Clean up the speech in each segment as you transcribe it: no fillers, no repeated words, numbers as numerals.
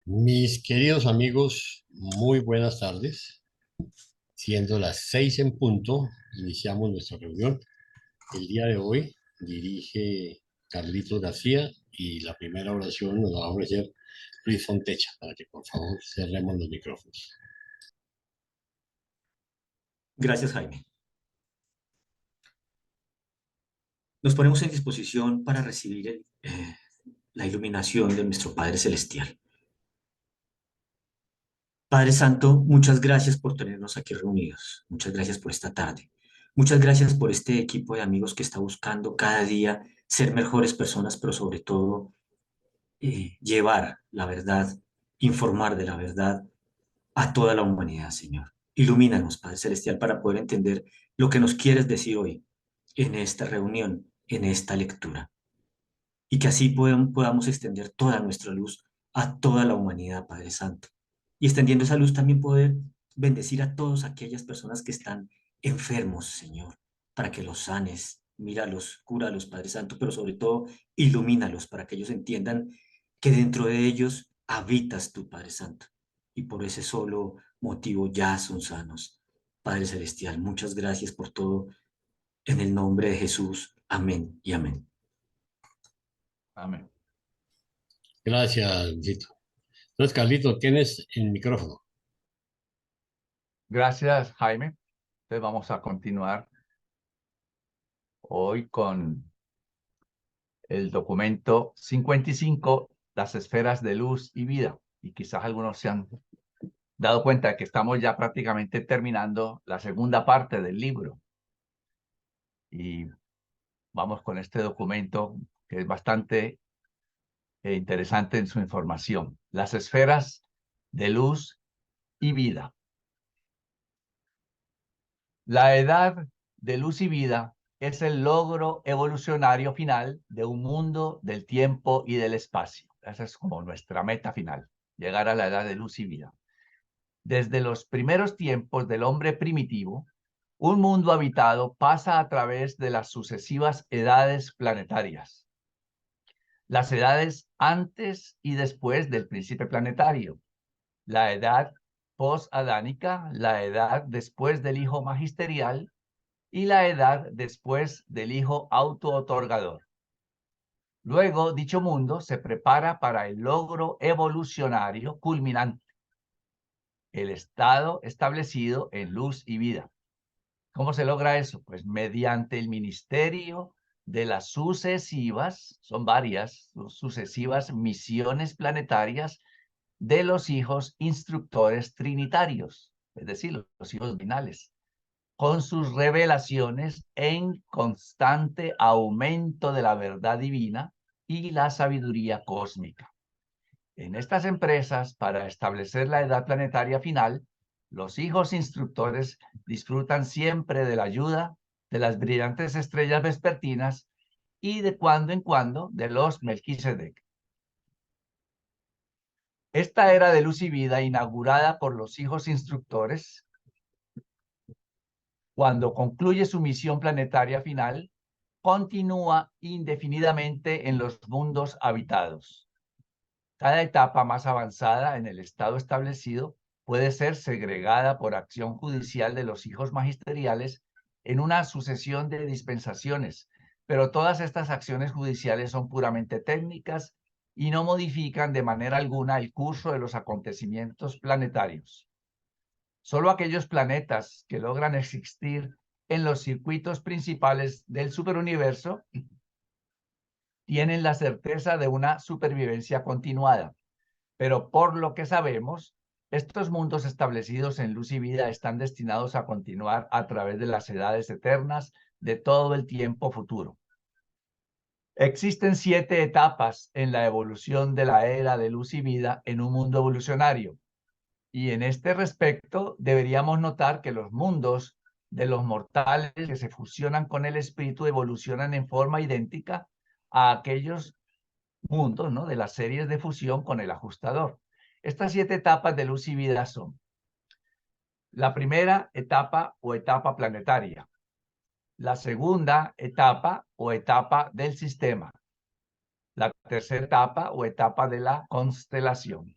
Mis queridos amigos, muy buenas tardes. Siendo las 6 en punto, iniciamos nuestra reunión. El día de hoy dirige Carlitos García y la primera oración nos la va a ofrecer Luis Fontecha, para que por favor cerremos los micrófonos. Gracias, Jaime. Nos ponemos en disposición para recibir la iluminación de nuestro Padre Celestial. Padre Santo, muchas gracias por tenernos aquí reunidos. Muchas gracias por esta tarde. Muchas gracias por este equipo de amigos que está buscando cada día ser mejores personas, pero sobre todo llevar la verdad, informar de la verdad a toda la humanidad, Señor. Ilumínanos, Padre Celestial, para poder entender lo que nos quieres decir hoy en esta reunión, en esta lectura. Y que así podamos extender toda nuestra luz a toda la humanidad, Padre Santo. Y extendiendo esa luz también poder bendecir a todas aquellas personas que están enfermos, Señor, para que los sanes, míralos, cúralos, Padre Santo, pero sobre todo ilumínalos para que ellos entiendan que dentro de ellos habitas tú, Padre Santo. Y por ese solo motivo ya son sanos. Padre Celestial, muchas gracias por todo. En el nombre de Jesús. Amén y amén. Amén. Gracias, Luisito. Entonces, Carlitos, tienes el micrófono. Gracias, Jaime. Entonces vamos a continuar hoy con el documento 55, las esferas de luz y vida. Y quizás algunos se han dado cuenta de que estamos ya prácticamente terminando la segunda parte del libro. Y vamos con este documento que es bastante interesante en su información. Las esferas de luz y vida. La edad de luz y vida es el logro evolucionario final de un mundo del tiempo y del espacio. Esa es como nuestra meta final, llegar a la edad de luz y vida. Desde los primeros tiempos del hombre primitivo, un mundo habitado pasa a través de las sucesivas edades planetarias. Las edades antes y después del príncipe planetario, la edad post-adánica, la edad después del hijo magisterial y la edad después del hijo auto-otorgador. Luego, dicho mundo se prepara para el logro evolucionario culminante, el estado establecido en luz y vida. ¿Cómo se logra eso? Pues mediante el ministerio de las sucesivas, son varias, sucesivas misiones planetarias de los hijos instructores trinitarios, es decir, los hijos binales, con sus revelaciones en constante aumento de la verdad divina y la sabiduría cósmica. En estas empresas, para establecer la edad planetaria final, los hijos instructores disfrutan siempre de la ayuda de las brillantes estrellas vespertinas y de cuando en cuando de los Melquisedec. Esta era de luz y vida, inaugurada por los hijos instructores, cuando concluye su misión planetaria final, continúa indefinidamente en los mundos habitados. Cada etapa más avanzada en el estado establecido puede ser segregada por acción judicial de los hijos magisteriales en una sucesión de dispensaciones, pero todas estas acciones judiciales son puramente técnicas y no modifican de manera alguna el curso de los acontecimientos planetarios. Solo aquellos planetas que logran existir en los circuitos principales del superuniverso tienen la certeza de una supervivencia continuada. Pero por lo que sabemos, estos mundos establecidos en luz y vida están destinados a continuar a través de las edades eternas de todo el tiempo futuro. Existen 7 etapas en la evolución de la era de luz y vida en un mundo evolucionario. Y en este respecto, deberíamos notar que los mundos de los mortales que se fusionan con el espíritu evolucionan en forma idéntica a aquellos mundos, ¿no?, de las series de fusión con el ajustador. Estas 7 etapas de luz y vida son: la primera etapa o etapa planetaria, la segunda etapa o etapa del sistema, la tercera etapa o etapa de la constelación,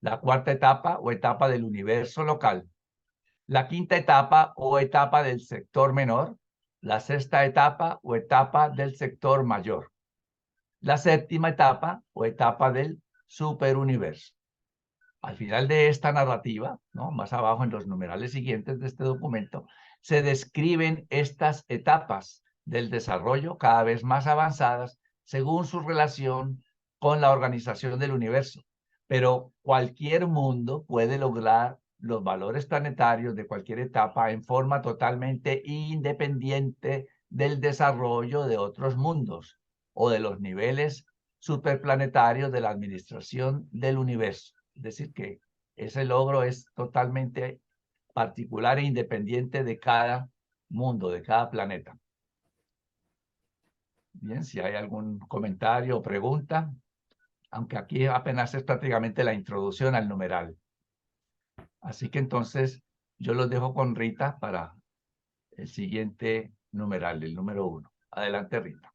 la cuarta etapa o etapa del universo local, la quinta etapa o etapa del sector menor, la sexta etapa o etapa del sector mayor, la séptima etapa o etapa del superuniverso. Al final de esta narrativa, ¿no?, más abajo en los numerales siguientes de este documento, se describen estas etapas del desarrollo cada vez más avanzadas según su relación con la organización del universo. Pero cualquier mundo puede lograr los valores planetarios de cualquier etapa en forma totalmente independiente del desarrollo de otros mundos o de los niveles superplanetarios de la administración del universo. Es decir, que ese logro es totalmente particular e independiente de cada mundo, de cada planeta. Bien, si hay algún comentario o pregunta, aunque aquí apenas es prácticamente la introducción al numeral. Así que entonces yo los dejo con Rita para el siguiente numeral, el número 1. Adelante, Rita.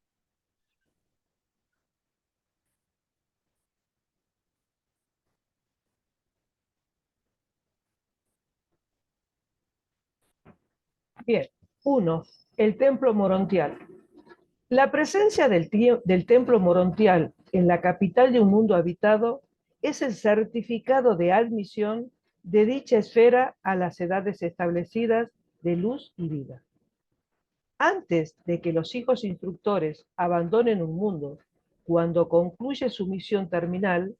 Bien, 1. El templo morontial. La presencia del templo morontial en la capital de un mundo habitado es el certificado de admisión de dicha esfera a las edades establecidas de luz y vida. Antes de que los hijos instructores abandonen un mundo, cuando concluye su misión terminal,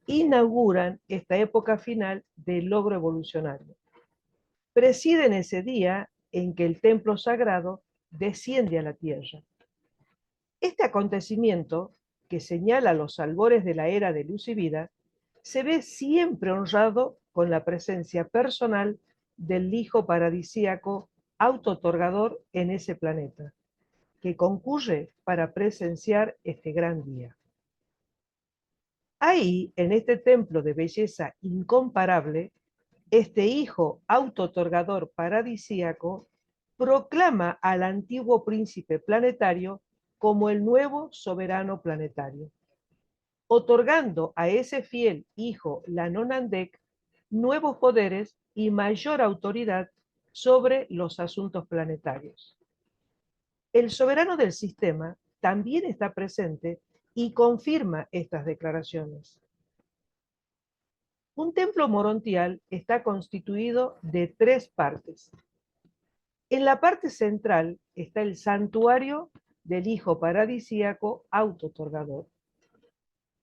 inauguran esta época final del logro evolucionario. Presiden ese día en que el templo sagrado desciende a la tierra. Este acontecimiento, que señala los albores de la era de luz y vida, se ve siempre honrado con la presencia personal del Hijo paradisíaco auto-otorgador en ese planeta, que concurre para presenciar este gran día. Ahí, en este templo de belleza incomparable, este Hijo auto-otorgador paradisíaco proclama al antiguo príncipe planetario como el nuevo soberano planetario, otorgando a ese fiel hijo Lanonandek nuevos poderes y mayor autoridad sobre los asuntos planetarios. El soberano del sistema también está presente y confirma estas declaraciones. Un templo morontial está constituido de 3 partes. En la parte central está el santuario del Hijo paradisíaco auto-otorgador.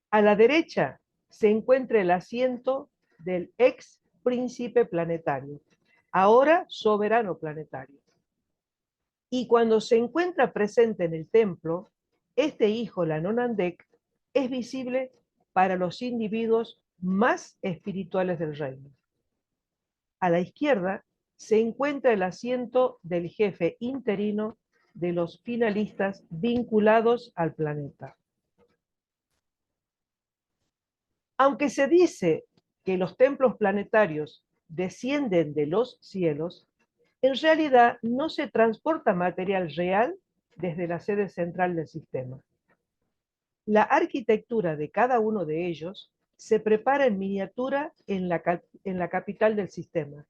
A la derecha se encuentra el asiento del ex príncipe planetario, ahora soberano planetario. Y cuando se encuentra presente en el templo, este hijo Lanonandek es visible para los individuos más espirituales del reino. A la izquierda se encuentra el asiento del jefe interino de los finalistas vinculados al planeta. Aunque se dice que los templos planetarios descienden de los cielos, en realidad no se transporta material real desde la sede central del sistema. La arquitectura de cada uno de ellos se prepara en miniatura en la capital del sistema,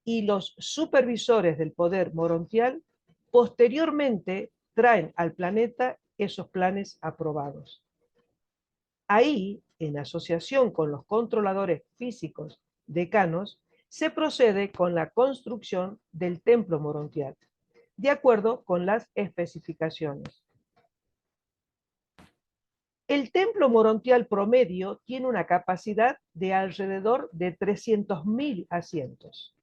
y los supervisores del poder morontial posteriormente traen al planeta esos planes aprobados. Ahí, en asociación con los controladores físicos decanos, se procede con la construcción del templo morontial, de acuerdo con las especificaciones. El templo morontial promedio tiene una capacidad de alrededor de 300.000 asientos.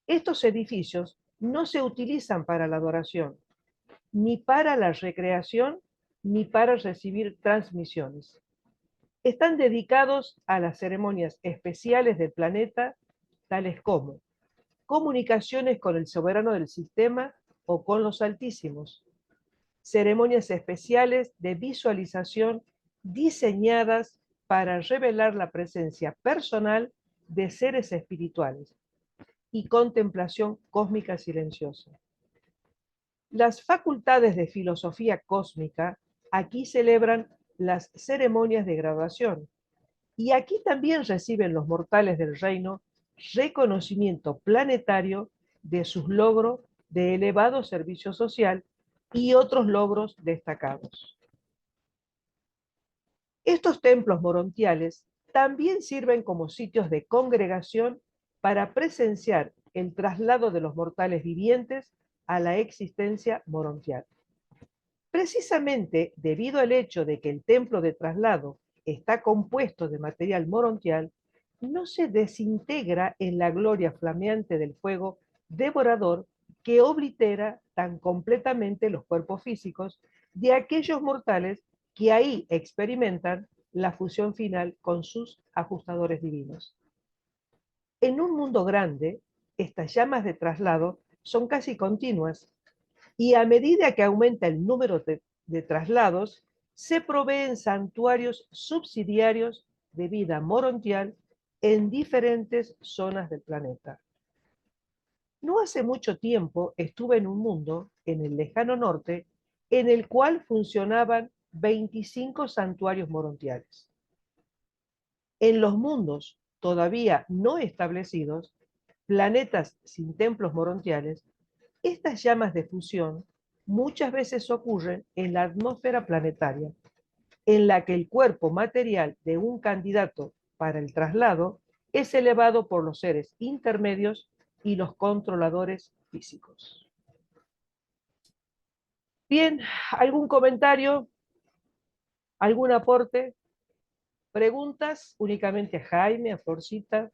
Estos edificios no se utilizan para la adoración, ni para la recreación, ni para recibir transmisiones. Están dedicados a las ceremonias especiales del planeta, tales como comunicaciones con el soberano del sistema o con los altísimos, ceremonias especiales de visualización diseñadas para revelar la presencia personal de seres espirituales, y contemplación cósmica silenciosa. Las facultades de filosofía cósmica aquí celebran las ceremonias de graduación, Y aquí también reciben los mortales del reino reconocimiento planetario de sus logros de elevado servicio social y otros logros destacados. Estos templos morontiales también sirven como sitios de congregación para presenciar el traslado de los mortales vivientes a la existencia morontial. Precisamente debido al hecho de que el templo de traslado está compuesto de material morontial, no se desintegra en la gloria flameante del fuego devorador que oblitera tan completamente los cuerpos físicos de aquellos mortales que ahí experimentan la fusión final con sus ajustadores divinos. En un mundo grande, estas llamas de traslado son casi continuas, y a medida que aumenta el número de traslados, se proveen santuarios subsidiarios de vida morontial en diferentes zonas del planeta. No hace mucho tiempo estuve en un mundo, en el lejano norte, en el cual funcionaban 25 santuarios morontiales. En los mundos todavía no establecidos, planetas sin templos morontiales, estas llamas de fusión muchas veces ocurren en la atmósfera planetaria, en la que el cuerpo material de un candidato para el traslado es elevado por los seres intermedios y los controladores físicos. Bien, ¿algún comentario? ¿Algún aporte? ¿Preguntas? Únicamente a Jaime, a Florcita.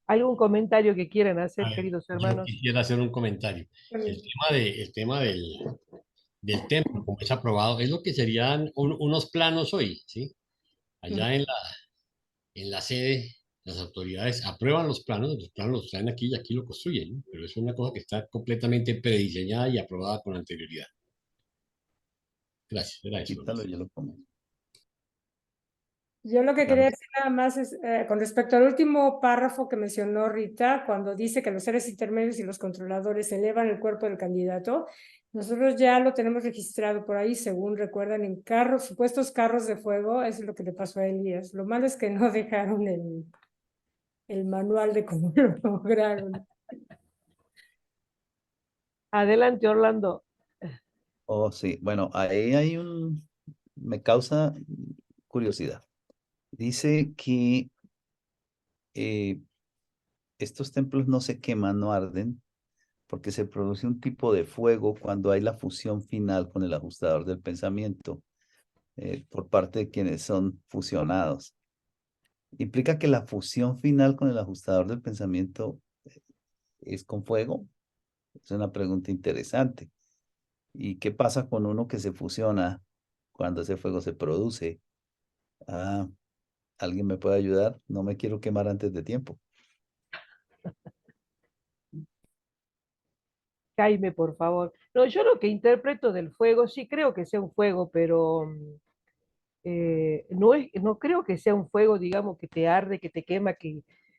¿Algún comentario que quieran hacer, queridos Yo hermanos? quisiera hacer un comentario. El tema del templo, como es aprobado, es lo que serían unos planos hoy, ¿sí? Allá en la sede, las autoridades aprueban los planos los traen aquí y aquí lo construyen, ¿no? Pero es una cosa que está completamente prediseñada y aprobada con anterioridad. Gracias, era eso. Quítalo, yo lo pongo. Yo lo que Claro. quería decir nada más es, con respecto al último párrafo que mencionó Rita, cuando dice que los seres intermedios y los controladores elevan el cuerpo del candidato, nosotros ya lo tenemos registrado por ahí, según recuerdan, en carros, supuestos carros de fuego. Eso es lo que le pasó a Elías. Lo malo es que no dejaron el manual de cómo lo lograron. Adelante, Orlando. Oh, sí. Bueno, ahí hay me causa curiosidad. Dice que estos templos no se queman, no arden, porque se produce un tipo de fuego cuando hay la fusión final con el ajustador del pensamiento por parte de quienes son fusionados. ¿Implica que la fusión final con el ajustador del pensamiento es con fuego? Es una pregunta interesante. ¿Y qué pasa con uno que se fusiona cuando ese fuego se produce? Ah, ¿alguien me puede ayudar? No me quiero quemar antes de tiempo. Jaime, por favor. No, yo lo que interpreto del fuego, sí creo que sea un fuego, pero no creo que sea un fuego, digamos, que te arde, que te quema,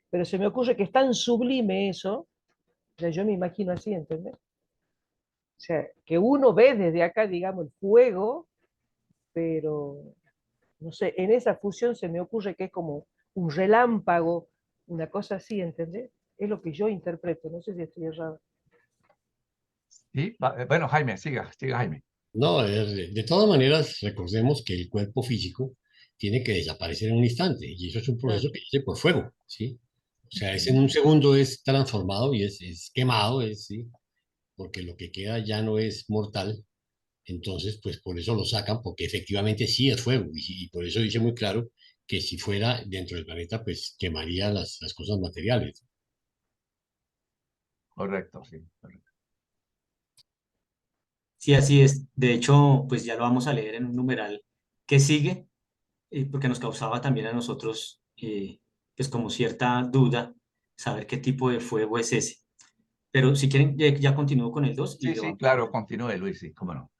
pero se me ocurre que es tan sublime eso, o sea, yo me imagino así, ¿entendés? O sea, que uno ve desde acá, digamos, el fuego, pero, no sé, en esa fusión se me ocurre que es como un relámpago, una cosa así, ¿entendés? Es lo que yo interpreto, no sé si estoy errado. Sí, bueno, Jaime, siga Jaime. No, de todas maneras, recordemos que el cuerpo físico tiene que desaparecer en un instante, y eso es un proceso que dice por fuego, ¿sí? O sea, es en un segundo es transformado y es quemado, ¿sí? Porque lo que queda ya no es mortal, entonces, pues por eso lo sacan, porque efectivamente sí es fuego, y por eso dice muy claro que si fuera dentro del planeta, pues quemaría las cosas materiales. Correcto, sí. Correcto. Sí, así es. De hecho, pues ya lo vamos a leer en un numeral que sigue, porque nos causaba también a nosotros, pues como cierta duda, saber qué tipo de fuego es ese. Pero si quieren, ya continúo con el 2 y Sí, lo sí, vamos. claro, continúe, Luis, sí, cómo no.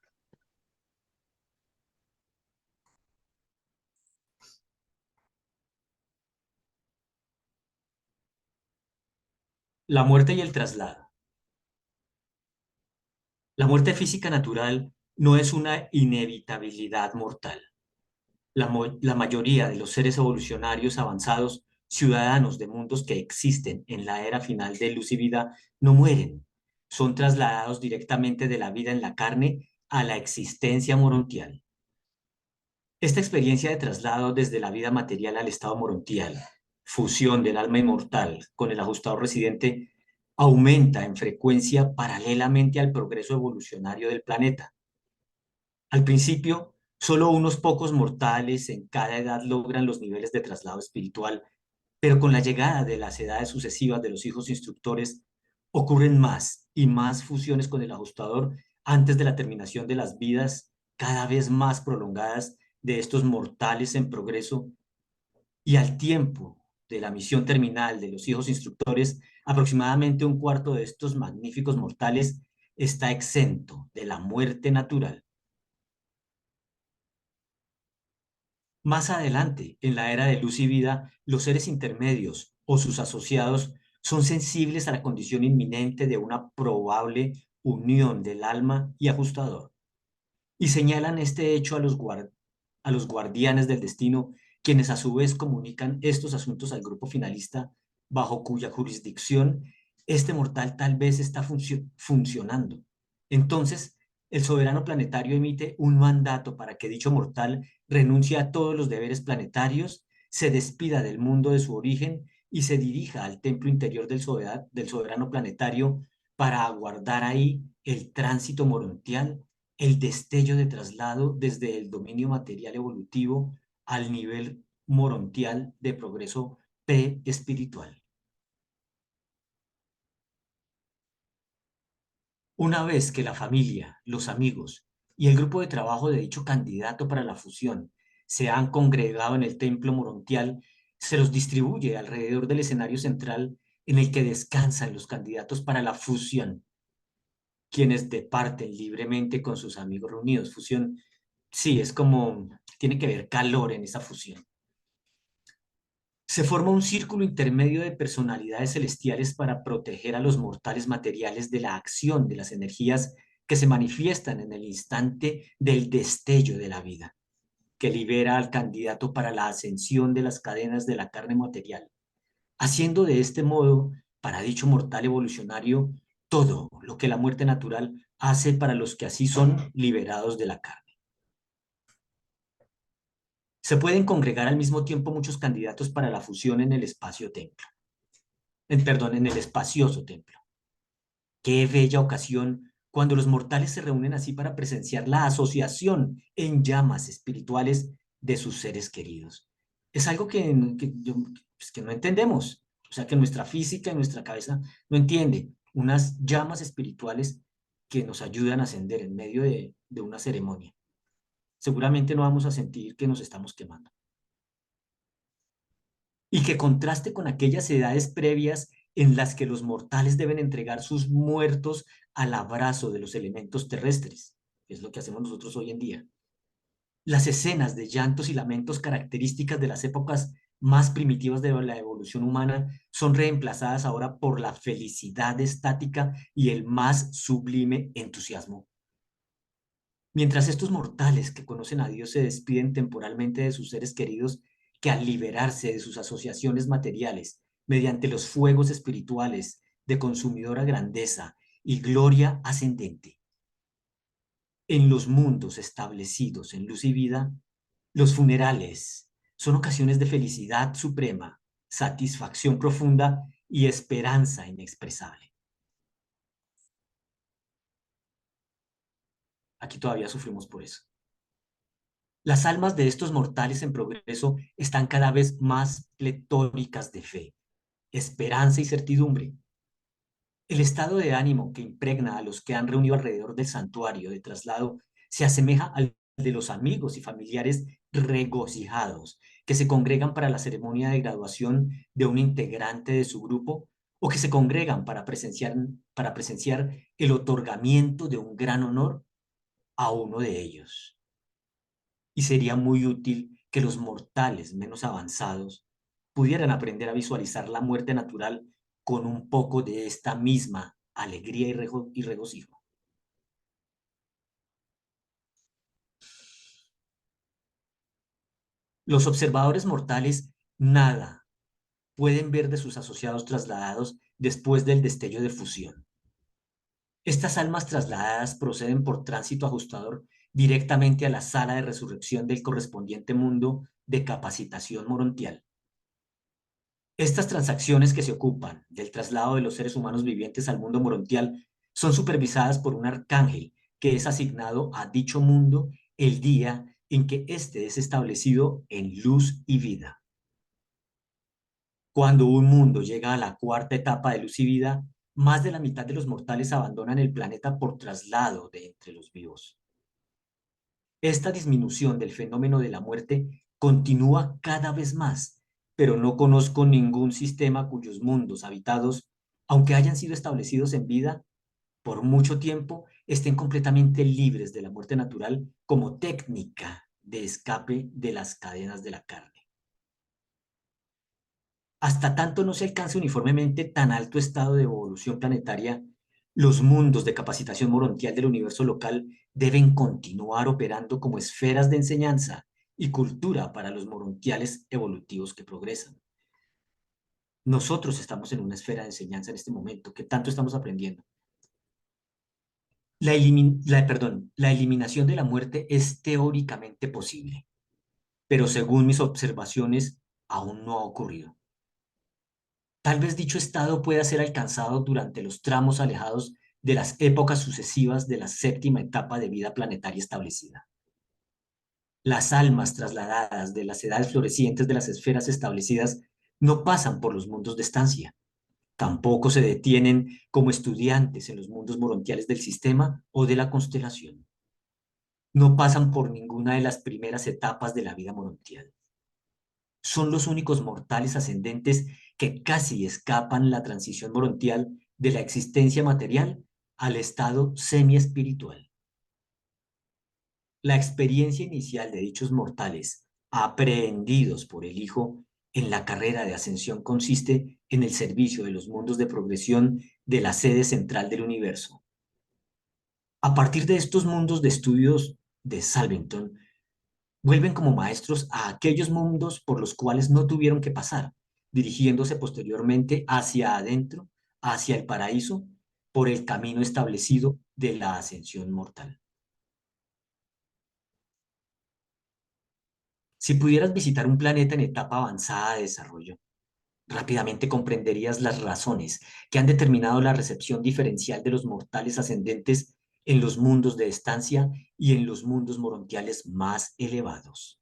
La muerte y el traslado. La muerte física natural no es una inevitabilidad mortal. La mayoría de los seres evolucionarios avanzados, ciudadanos de mundos que existen en la era final de luz y vida, no mueren. Son trasladados directamente de la vida en la carne a la existencia morontial. Esta experiencia de traslado desde la vida material al estado morontial, fusión del alma inmortal con el ajustador residente, aumenta en frecuencia paralelamente al progreso evolucionario del planeta. Al principio, solo unos pocos mortales en cada edad logran los niveles de traslado espiritual, pero con la llegada de las edades sucesivas de los hijos instructores, ocurren más y más fusiones con el ajustador antes de la terminación de las vidas cada vez más prolongadas de estos mortales en progreso, y al tiempo de la misión terminal de los hijos instructores, aproximadamente un cuarto de estos magníficos mortales está exento de la muerte natural. Más adelante, en la era de luz y vida, los seres intermedios o sus asociados son sensibles a la condición inminente de una probable unión del alma y ajustador, y señalan este hecho a los guardianes del destino, quienes a su vez comunican estos asuntos al grupo finalista, bajo cuya jurisdicción este mortal tal vez está funcionando. Entonces, el soberano planetario emite un mandato para que dicho mortal renuncie a todos los deberes planetarios, se despida del mundo de su origen y se dirija al templo interior del soberano planetario para aguardar ahí el tránsito morontial, el destello de traslado desde el dominio material evolutivo al nivel morontial de progreso pre-espiritual. Una vez que la familia, los amigos y el grupo de trabajo de dicho candidato para la fusión se han congregado en el templo morontial, se los distribuye alrededor del escenario central en el que descansan los candidatos para la fusión, quienes departen libremente con sus amigos reunidos. Fusión, sí, es como, tiene que haber calor en esa fusión. Se forma un círculo intermedio de personalidades celestiales para proteger a los mortales materiales de la acción de las energías que se manifiestan en el instante del destello de la vida, que libera al candidato para la ascensión de las cadenas de la carne material, haciendo de este modo, para dicho mortal evolucionario, todo lo que la muerte natural hace para los que así son liberados de la carne. Se pueden congregar al mismo tiempo muchos candidatos para la fusión en el espacio-templo. En el espacioso templo. Qué bella ocasión cuando los mortales se reúnen así para presenciar la asociación en llamas espirituales de sus seres queridos. Es algo que no entendemos, o sea, que nuestra física y nuestra cabeza no entiende. Unas llamas espirituales que nos ayudan a ascender en medio de una ceremonia. Seguramente no vamos a sentir que nos estamos quemando. Y que contraste con aquellas edades previas en las que los mortales deben entregar sus muertos al abrazo de los elementos terrestres, que es lo que hacemos nosotros hoy en día. Las escenas de llantos y lamentos características de las épocas más primitivas de la evolución humana son reemplazadas ahora por la felicidad estática y el más sublime entusiasmo. Mientras estos mortales que conocen a Dios se despiden temporalmente de sus seres queridos, que al liberarse de sus asociaciones materiales, mediante los fuegos espirituales de consumidora grandeza y gloria ascendente, en los mundos establecidos en luz y vida, los funerales son ocasiones de felicidad suprema, satisfacción profunda y esperanza inexpresable. Aquí todavía sufrimos por eso. Las almas de estos mortales en progreso están cada vez más pletóricas de fe, esperanza y certidumbre. El estado de ánimo que impregna a los que han reunido alrededor del santuario de traslado se asemeja al de los amigos y familiares regocijados que se congregan para la ceremonia de graduación de un integrante de su grupo o que se congregan para presenciar el otorgamiento de un gran honor a uno de ellos. Y sería muy útil que los mortales menos avanzados pudieran aprender a visualizar la muerte natural con un poco de esta misma alegría y regocijo. Los observadores mortales nada pueden ver de sus asociados trasladados después del destello de fusión. Estas almas trasladadas proceden por tránsito ajustador directamente a la sala de resurrección del correspondiente mundo de capacitación morontial. Estas transacciones que se ocupan del traslado de los seres humanos vivientes al mundo morontial son supervisadas por un arcángel que es asignado a dicho mundo el día en que éste es establecido en luz y vida. Cuando un mundo llega a la cuarta etapa de luz y vida, más de la mitad de los mortales abandonan el planeta por traslado de entre los vivos. Esta disminución del fenómeno de la muerte continúa cada vez más, pero no conozco ningún sistema cuyos mundos habitados, aunque hayan sido establecidos en vida, por mucho tiempo estén completamente libres de la muerte natural como técnica de escape de las cadenas de la carne. Hasta tanto no se alcance uniformemente tan alto estado de evolución planetaria, los mundos de capacitación morontial del universo local deben continuar operando como esferas de enseñanza y cultura para los morontiales evolutivos que progresan. Nosotros estamos en una esfera de enseñanza en este momento, que tanto estamos aprendiendo. La eliminación de la muerte es teóricamente posible, pero según mis observaciones, aún no ha ocurrido. Tal vez dicho estado pueda ser alcanzado durante los tramos alejados de las épocas sucesivas de la séptima etapa de vida planetaria establecida. Las almas trasladadas de las edades florecientes de las esferas establecidas no pasan por los mundos de estancia. Tampoco se detienen como estudiantes en los mundos morontiales del sistema o de la constelación. No pasan por ninguna de las primeras etapas de la vida morontial. Son los únicos mortales ascendentes que casi escapan la transición morontial de la existencia material al estado semi-espiritual. La experiencia inicial de dichos mortales, aprehendidos por el Hijo en la carrera de ascensión, consiste en el servicio de los mundos de progresión de la sede central del universo. A partir de estos mundos de estudios de Salvington, vuelven como maestros a aquellos mundos por los cuales no tuvieron que pasar, dirigiéndose posteriormente hacia adentro, hacia el paraíso, por el camino establecido de la ascensión mortal. Si pudieras visitar un planeta en etapa avanzada de desarrollo, rápidamente comprenderías las razones que han determinado la recepción diferencial de los mortales ascendentes en los mundos de estancia y en los mundos morontiales más elevados.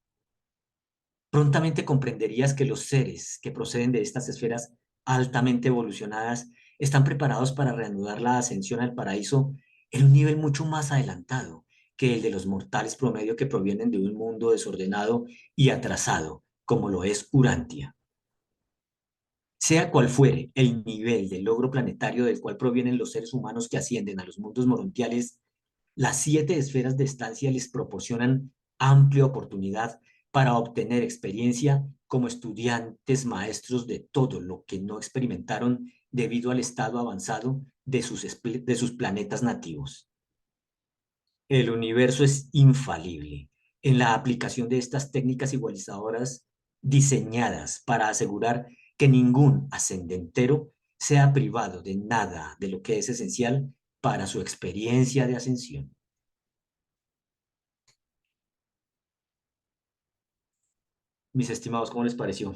Prontamente comprenderías que los seres que proceden de estas esferas altamente evolucionadas están preparados para reanudar la ascensión al paraíso en un nivel mucho más adelantado que el de los mortales promedio que provienen de un mundo desordenado y atrasado, como lo es Urantia. Sea cual fuere el nivel de logro planetario del cual provienen los seres humanos que ascienden a los mundos morontiales, las 7 esferas de estancia les proporcionan amplia oportunidad para obtener experiencia como estudiantes maestros de todo lo que no experimentaron debido al estado avanzado de sus planetas nativos. El universo es infalible en la aplicación de estas técnicas igualizadoras diseñadas para asegurar que ningún ascendentero sea privado de nada de lo que es esencial para su experiencia de ascensión. Mis estimados, ¿cómo les pareció?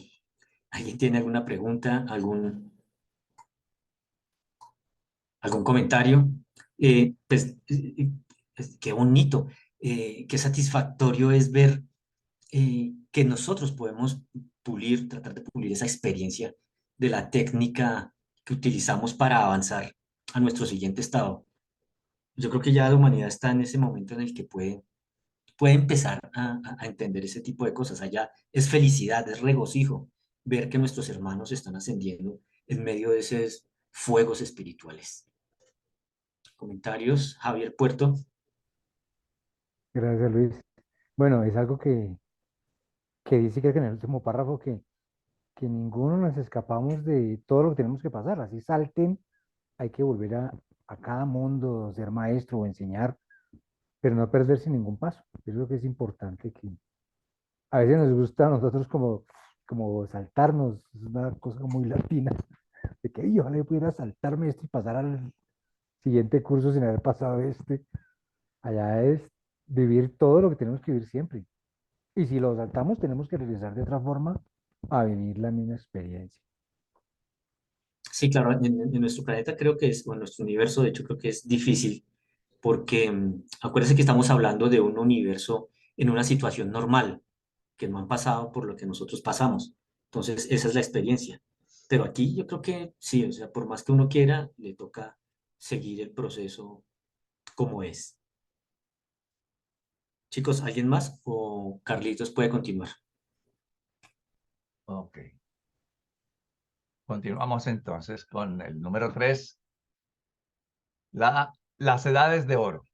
¿Alguien tiene alguna pregunta, algún comentario? Qué bonito, qué satisfactorio es ver que nosotros podemos tratar de pulir esa experiencia de la técnica que utilizamos para avanzar a nuestro siguiente estado. Yo creo que ya la humanidad está en ese momento en el que puede empezar a entender ese tipo de cosas. Allá es felicidad, es regocijo ver que nuestros hermanos están ascendiendo en medio de esos fuegos espirituales. Comentarios, Javier Puerto. Gracias, Luis. Bueno, es algo que dice que en el último párrafo que ninguno nos escapamos de todo lo que tenemos que pasar. Así salten, hay que volver a cada mundo, ser maestro o enseñar, pero no perderse ningún paso. Yo creo que es importante a veces nos gusta a nosotros como saltarnos, es una cosa muy latina, de que "Ay, ojalá yo pudiera saltarme esto y pasar al siguiente curso sin haber pasado este". Allá es vivir todo lo que tenemos que vivir siempre. Y si lo saltamos, tenemos que regresar de otra forma a vivir la misma experiencia. Sí, claro, en nuestro planeta creo que es, o en nuestro universo, de hecho, creo que es difícil porque acuérdense que estamos hablando de un universo en una situación normal, que no han pasado por lo que nosotros pasamos. Entonces, esa es la experiencia. Pero aquí yo creo que sí, o sea, por más que uno quiera, le toca seguir el proceso como es. Chicos, ¿alguien más? ¿O Carlitos puede continuar? Ok. Continuamos entonces con el número 3, las edades de oro.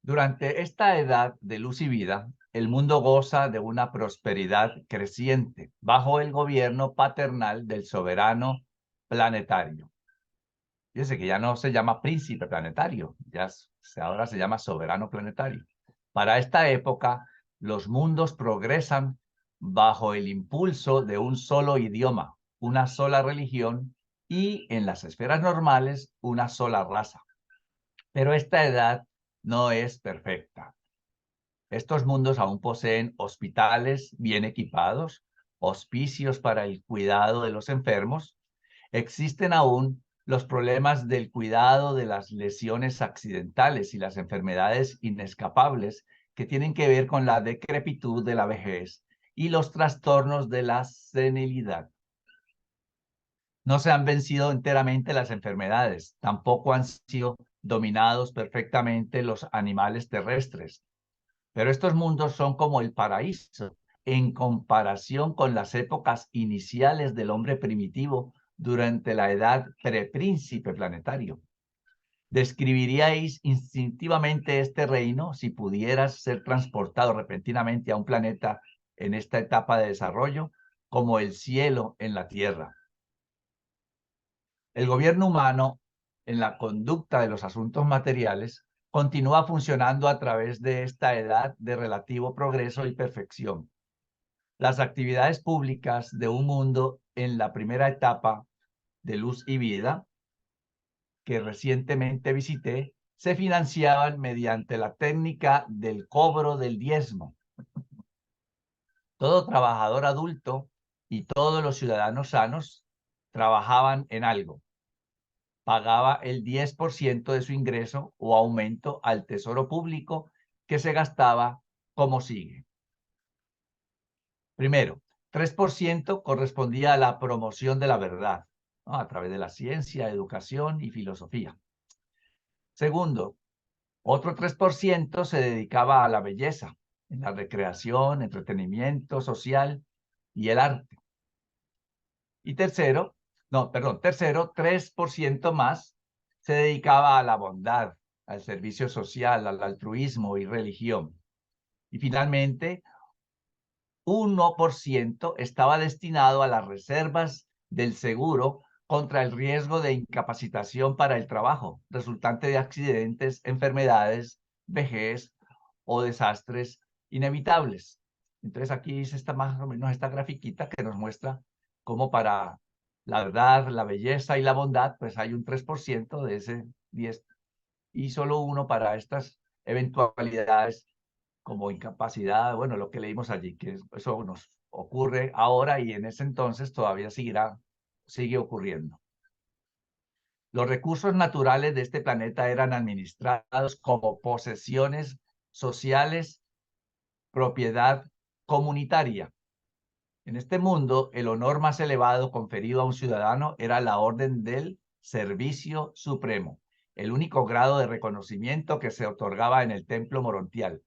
Durante esta edad de luz y vida, el mundo goza de una prosperidad creciente bajo el gobierno paternal del soberano planetario. Fíjense que ya no se llama príncipe planetario, ahora se llama soberano planetario. Para esta época, los mundos progresan bajo el impulso de un solo idioma, una sola religión y, en las esferas normales, una sola raza. Pero esta edad no es perfecta. Estos mundos aún poseen hospitales bien equipados, hospicios para el cuidado de los enfermos. Existen aún los problemas del cuidado de las lesiones accidentales y las enfermedades inescapables que tienen que ver con la decrepitud de la vejez y los trastornos de la senilidad. No se han vencido enteramente las enfermedades, tampoco han sido dominados perfectamente los animales terrestres. Pero estos mundos son como el paraíso en comparación con las épocas iniciales del hombre primitivo durante la edad prepríncipe planetario. ¿Describiríais instintivamente este reino si pudieras ser transportado repentinamente a un planeta en esta etapa de desarrollo como el cielo en la tierra? El gobierno humano en la conducta de los asuntos materiales continúa funcionando a través de esta edad de relativo progreso y perfección. Las actividades públicas de un mundo en la primera etapa de luz y vida que recientemente visité se financiaban mediante la técnica del cobro del diezmo. Todo trabajador adulto y todos los ciudadanos sanos trabajaban en algo. Pagaba el 10% de su ingreso o aumento al tesoro público que se gastaba como sigue. Primero, 3% correspondía a la promoción de la verdad, ¿no?, a través de la ciencia, educación y filosofía. Segundo, otro 3% se dedicaba a la belleza, en la recreación, entretenimiento social y el arte. Y tercero, 3% más se dedicaba a la bondad, al servicio social, al altruismo y religión. Y finalmente, 1% estaba destinado a las reservas del seguro contra el riesgo de incapacitación para el trabajo, resultante de accidentes, enfermedades, vejez o desastres inevitables. Entonces aquí está más o menos esta grafiquita que nos muestra cómo para la verdad, la belleza y la bondad, pues hay un 3% de ese 10 y solo uno para estas eventualidades como incapacidad, bueno, lo que leímos allí, que eso nos ocurre ahora y en ese entonces todavía sigue ocurriendo. Los recursos naturales de este planeta eran administrados como posesiones sociales, propiedad comunitaria. En este mundo, el honor más elevado conferido a un ciudadano era la orden del servicio supremo, el único grado de reconocimiento que se otorgaba en el templo morontial.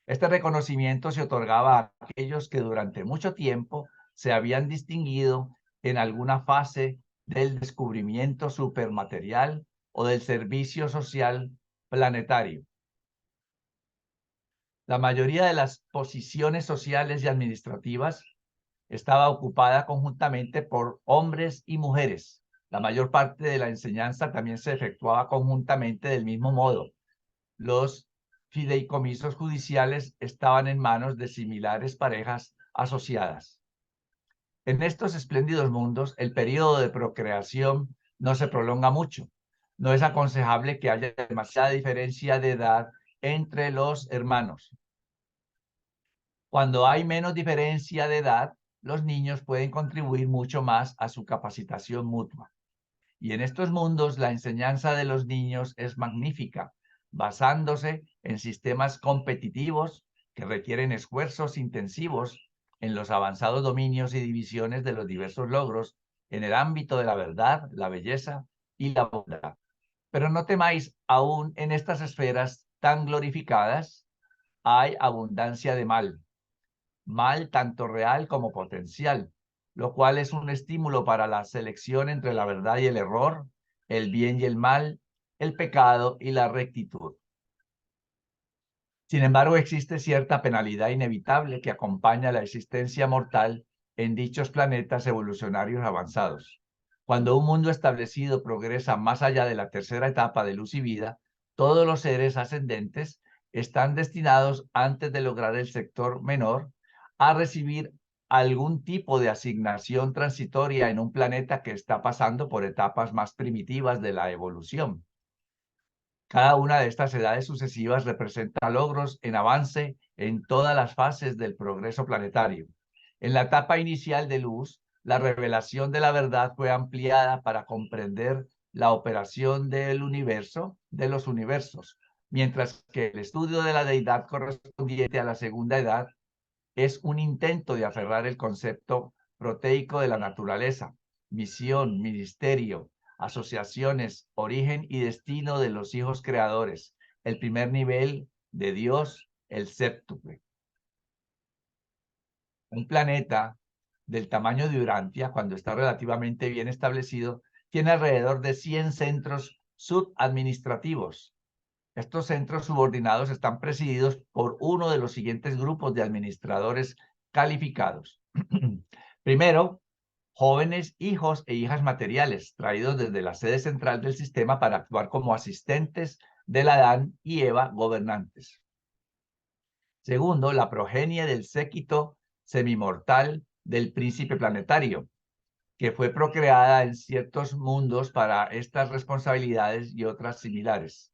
Este reconocimiento se otorgaba a aquellos que durante mucho tiempo se habían distinguido en alguna fase del descubrimiento supermaterial o del servicio social planetario. La mayoría de las posiciones sociales y administrativas estaba ocupada conjuntamente por hombres y mujeres. La mayor parte de la enseñanza también se efectuaba conjuntamente del mismo modo. Los fideicomisos judiciales estaban en manos de similares parejas asociadas. En estos espléndidos mundos, el periodo de procreación no se prolonga mucho. No es aconsejable que haya demasiada diferencia de edad entre los hermanos. Cuando hay menos diferencia de edad, los niños pueden contribuir mucho más a su capacitación mutua. Y en estos mundos, la enseñanza de los niños es magnífica, basándose en sistemas competitivos que requieren esfuerzos intensivos en los avanzados dominios y divisiones de los diversos logros en el ámbito de la verdad, la belleza y la bondad. Pero no temáis, aún en estas esferas tan glorificadas, hay abundancia de mal tanto real como potencial, lo cual es un estímulo para la selección entre la verdad y el error, el bien y el mal, el pecado y la rectitud. Sin embargo, existe cierta penalidad inevitable que acompaña la existencia mortal en dichos planetas evolucionarios avanzados. Cuando un mundo establecido progresa más allá de la tercera etapa de luz y vida, todos los seres ascendentes están destinados, antes de lograr el sector menor, a recibir algún tipo de asignación transitoria en un planeta que está pasando por etapas más primitivas de la evolución. Cada una de estas edades sucesivas representa logros en avance en todas las fases del progreso planetario. En la etapa inicial de luz, la revelación de la verdad fue ampliada para comprender la operación del universo, de los universos, mientras que el estudio de la deidad correspondiente a la segunda edad es un intento de aferrar el concepto proteico de la naturaleza, misión, ministerio, asociaciones, origen y destino de los hijos creadores, el primer nivel de Dios, el séptuple. Un planeta del tamaño de Urantia, cuando está relativamente bien establecido, tiene alrededor de 100 centros subadministrativos. Estos centros subordinados están presididos por uno de los siguientes grupos de administradores calificados. Primero, jóvenes hijos e hijas materiales traídos desde la sede central del sistema para actuar como asistentes del Adán y Eva gobernantes. Segundo, la progenie del séquito semimortal del príncipe planetario, que fue procreada en ciertos mundos para estas responsabilidades y otras similares.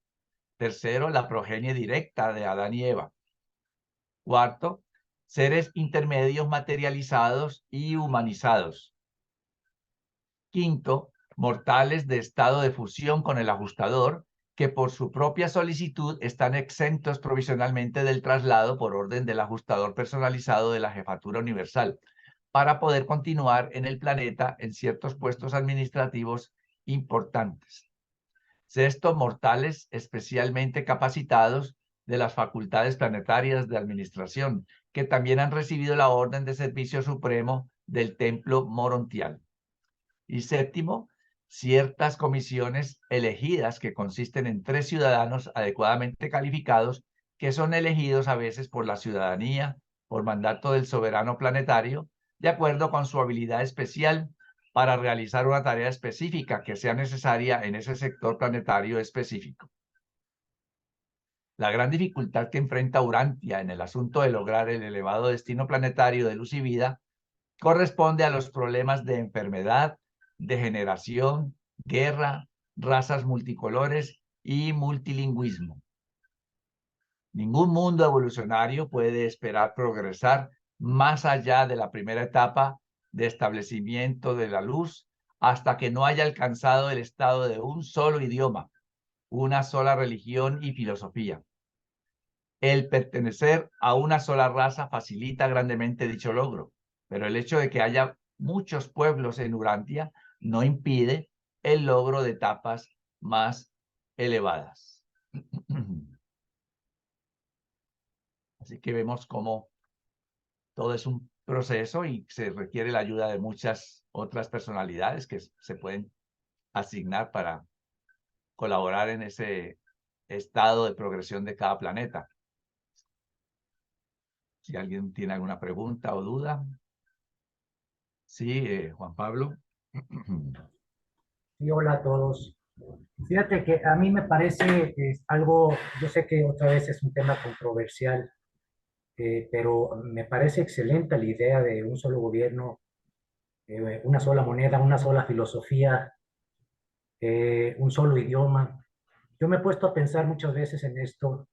Tercero, la progenie directa de Adán y Eva. Cuarto, seres intermedios materializados y humanizados. Quinto, mortales de estado de fusión con el ajustador, que por su propia solicitud están exentos provisionalmente del traslado por orden del ajustador personalizado de la Jefatura Universal, para poder continuar en el planeta en ciertos puestos administrativos importantes. Sexto, mortales especialmente capacitados de las facultades planetarias de administración, que también han recibido la orden de servicio supremo del templo morontial. Y séptimo, ciertas comisiones elegidas que consisten en 3 ciudadanos adecuadamente calificados que son elegidos a veces por la ciudadanía, por mandato del soberano planetario, de acuerdo con su habilidad especial para realizar una tarea específica que sea necesaria en ese sector planetario específico. La gran dificultad que enfrenta Urantia en el asunto de lograr el elevado destino planetario de luz y vida corresponde a los problemas de enfermedad, degeneración, guerra, razas multicolores y multilingüismo. Ningún mundo evolucionario puede esperar progresar más allá de la primera etapa de establecimiento de la luz hasta que no haya alcanzado el estado de un solo idioma, una sola religión y filosofía. El pertenecer a una sola raza facilita grandemente dicho logro, pero el hecho de que haya muchos pueblos en Urantia no impide el logro de etapas más elevadas. Así que vemos cómo todo es un proceso y se requiere la ayuda de muchas otras personalidades que se pueden asignar para colaborar en ese estado de progresión de cada planeta. Si alguien tiene alguna pregunta o duda. Sí, Juan Pablo. Y hola a todos. Fíjate que a mí me parece algo, yo sé que otra vez es un tema controversial, pero me parece excelente la idea de un solo gobierno, una sola moneda, una sola filosofía, un solo idioma. Yo me he puesto a pensar muchas veces en esto,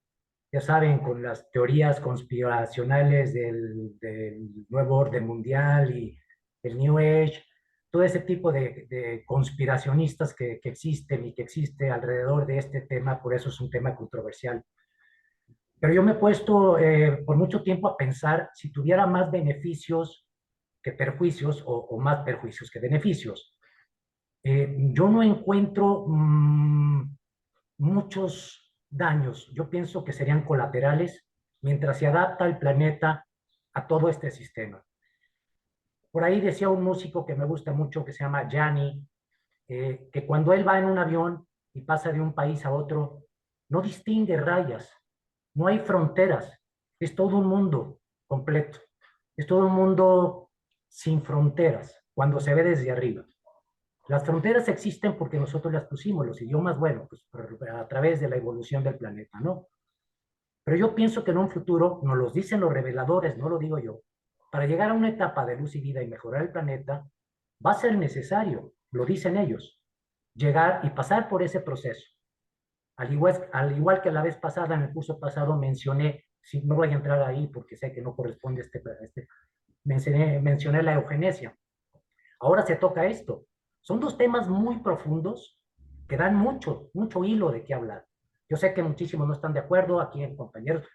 ya saben, con las teorías conspiracionales del nuevo orden mundial y el New Age, todo ese tipo de conspiracionistas que existen y que existe alrededor de este tema, por eso es un tema controversial. Pero yo me he puesto por mucho tiempo a pensar si tuviera más beneficios que perjuicios o más perjuicios que beneficios. Yo no encuentro muchos daños. Yo pienso que serían colaterales mientras se adapta el planeta a todo este sistema. Por ahí decía un músico que me gusta mucho que se llama Gianni, que cuando él va en un avión y pasa de un país a otro, no distingue rayas, no hay fronteras, es todo un mundo completo, es todo un mundo sin fronteras cuando se ve desde arriba. Las fronteras existen porque nosotros las pusimos, los idiomas, bueno, pues a través de la evolución del planeta, ¿no? Pero yo pienso que en un futuro, nos lo dicen los reveladores, no lo digo yo, para llegar a una etapa de luz y vida y mejorar el planeta, va a ser necesario, lo dicen ellos, llegar y pasar por ese proceso. Al igual que la vez pasada, en el curso pasado, mencioné, si no voy a entrar ahí porque sé que no corresponde mencioné la eugenesia. Ahora se toca esto. Son dos temas muy profundos que dan mucho, mucho hilo de qué hablar. Yo sé que muchísimos no están de acuerdo, aquí compañeros,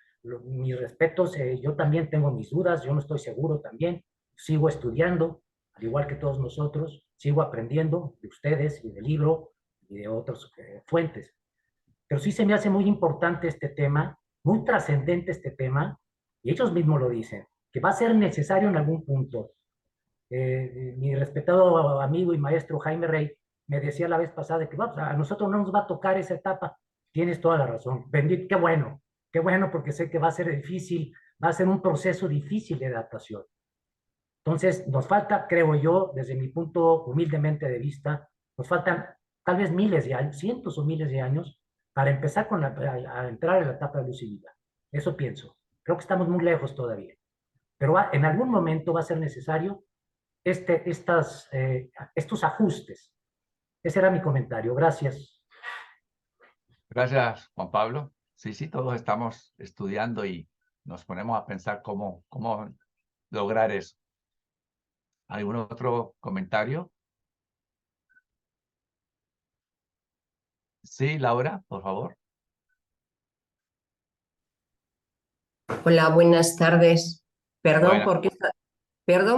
mis respetos, yo también tengo mis dudas, yo no estoy seguro también, sigo estudiando, al igual que todos nosotros, sigo aprendiendo de ustedes y del libro y de otras fuentes. Pero sí se me hace muy importante este tema, muy trascendente este tema, y ellos mismos lo dicen, que va a ser necesario en algún punto. Mi respetado amigo y maestro Jaime Rey me decía la vez pasada que vamos, a nosotros no nos va a tocar esa etapa. Tienes toda la razón. Bendito, qué bueno, porque sé que va a ser difícil, va a ser un proceso difícil de adaptación. Entonces, nos falta, creo yo, desde mi punto humildemente de vista, nos faltan tal vez miles de años, cientos o miles de años, para empezar a entrar en la etapa de luz y vida. Eso pienso. Creo que estamos muy lejos todavía. Pero en algún momento va a ser necesario estos ajustes. Ese era mi comentario. Gracias. Gracias, Juan Pablo. Sí, sí, todos estamos estudiando y nos ponemos a pensar cómo lograr eso. ¿Algún otro comentario? Sí, Laura, por favor. Hola, buenas tardes. Perdón Buenas.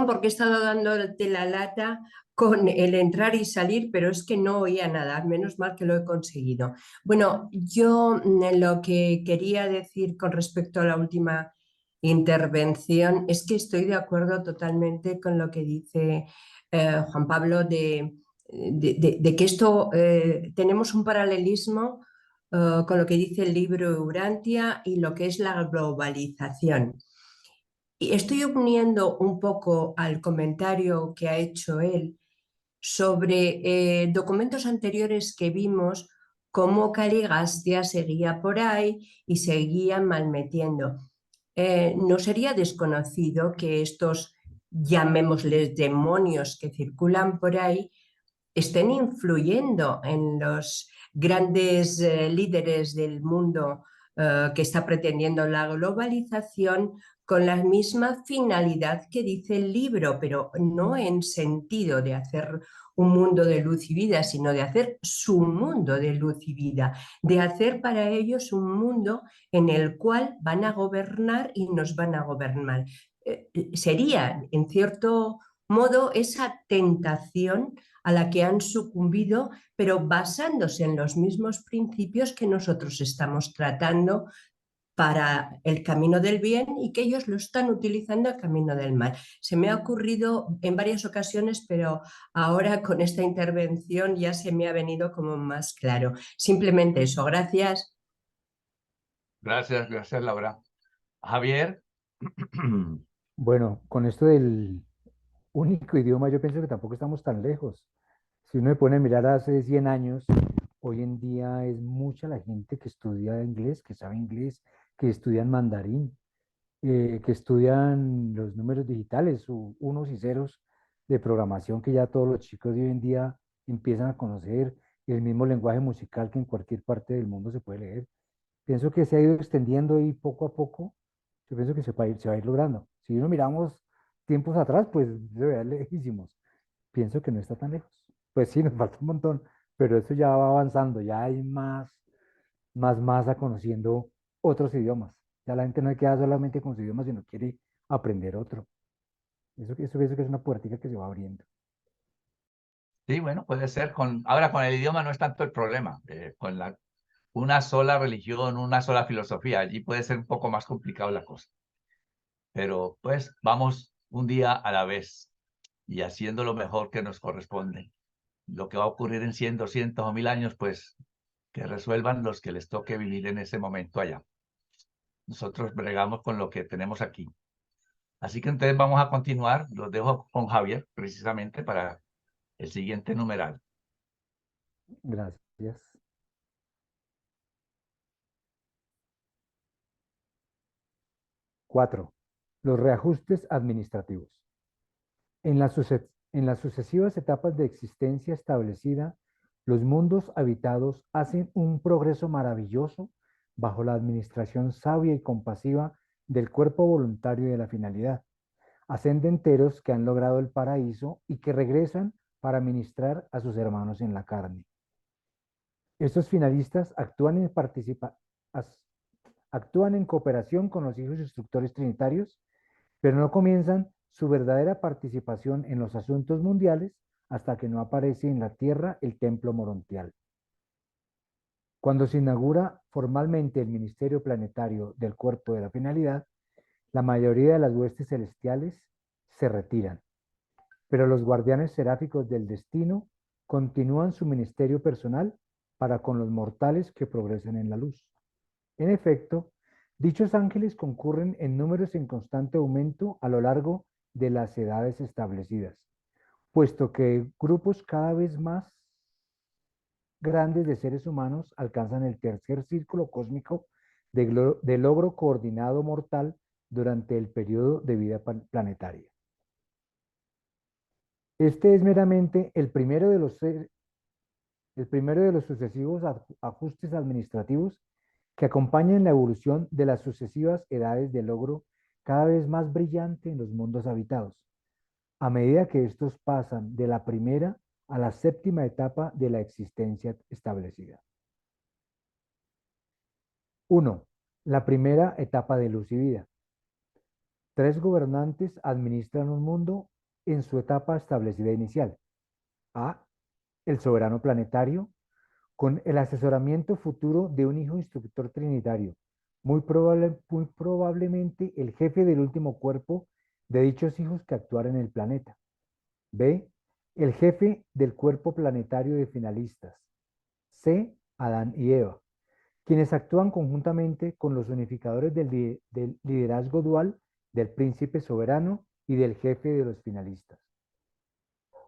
porque he estado dándote la lata con el entrar y salir, pero es que no oía nada. Menos mal que lo he conseguido. Bueno, yo lo que quería decir con respecto a la última intervención es que estoy de acuerdo totalmente con lo que dice Juan Pablo de que esto tenemos un paralelismo con lo que dice el libro Urantia y lo que es la globalización. Y estoy uniendo un poco al comentario que ha hecho él sobre documentos anteriores que vimos cómo Caligastia seguía por ahí y seguía malmetiendo. No sería desconocido que estos, llamémosles demonios que circulan por ahí, estén influyendo en los grandes líderes del mundo que está pretendiendo la globalización con la misma finalidad que dice el libro, pero no en sentido de hacer un mundo de luz y vida, sino de hacer su mundo de luz y vida, de hacer para ellos un mundo en el cual van a gobernar y nos van a gobernar. Sería, en cierto modo, esa tentación a la que han sucumbido, pero basándose en los mismos principios que nosotros estamos tratando para el camino del bien y que ellos lo están utilizando el camino del mal. Se me ha ocurrido en varias ocasiones, pero ahora con esta intervención ya se me ha venido como más claro. Simplemente eso. Gracias. Gracias, gracias, Laura. Javier. Bueno, con esto del único idioma, yo pienso que tampoco estamos tan lejos. Si uno se pone a mirar hace 100 años, Hoy en día es mucha la gente que estudia inglés, que sabe inglés, que estudian mandarín, que estudian los números digitales, unos y ceros de programación que ya todos los chicos de hoy en día empiezan a conocer, el mismo lenguaje musical que en cualquier parte del mundo se puede leer. Pienso que se ha ido extendiendo y poco a poco, yo pienso que se va a ir logrando. Si no miramos tiempos atrás, pues se veía lejísimos. Pienso que no está tan lejos. Pues sí, nos falta un montón, pero eso ya va avanzando, ya hay más masa conociendo otros idiomas. Ya la gente no se queda solamente con su idioma, sino quiere aprender otro. Eso pienso que es una puertica que se va abriendo. Sí, bueno, puede ser. Ahora, con el idioma no es tanto el problema. Con una sola religión, una sola filosofía, allí puede ser un poco más complicado la cosa. Pero pues vamos un día a la vez y haciendo lo mejor que nos corresponde. Lo que va a ocurrir en 100, 200 o 1000 años, pues que resuelvan los que les toque vivir en ese momento allá. Nosotros bregamos con lo que tenemos aquí. Así que entonces vamos a continuar. Los dejo con Javier, precisamente para el siguiente numeral. Gracias. Cuatro, los reajustes administrativos. En las sucesivas etapas de existencia establecida, los mundos habitados hacen un progreso maravilloso bajo la administración sabia y compasiva del cuerpo voluntario de la finalidad. Ascendenteros que han logrado el paraíso y que regresan para ministrar a sus hermanos en la carne. Estos finalistas actúan en cooperación con los hijos instructores trinitarios, pero no comienzan su verdadera participación en los asuntos mundiales hasta que no aparece en la tierra el templo morontial. Cuando se inaugura formalmente el ministerio planetario del cuerpo de la finalidad, la mayoría de las huestes celestiales se retiran, pero los guardianes seráficos del destino continúan su ministerio personal para con los mortales que progresan en la luz. En efecto, dichos ángeles concurren en números en constante aumento a lo largo de las edades establecidas, puesto que grupos cada vez más grandes de seres humanos alcanzan el tercer círculo cósmico de logro coordinado mortal durante el periodo de vida planetaria. Este es meramente el primero de los sucesivos ajustes administrativos que acompañan la evolución de las sucesivas edades de logro cada vez más brillante en los mundos habitados, a medida que estos pasan de la primera a la séptima etapa de la existencia establecida. 1. La primera etapa de luz y vida. 3 gobernantes administran un mundo en su etapa establecida inicial. A. El soberano planetario, con el asesoramiento futuro de un hijo instructor trinitario, muy probablemente el jefe del último cuerpo de dichos hijos que actuara en el planeta. B. El jefe del cuerpo planetario de finalistas. C. Adán y Eva, quienes actúan conjuntamente con los unificadores del liderazgo dual del príncipe soberano y del jefe de los finalistas.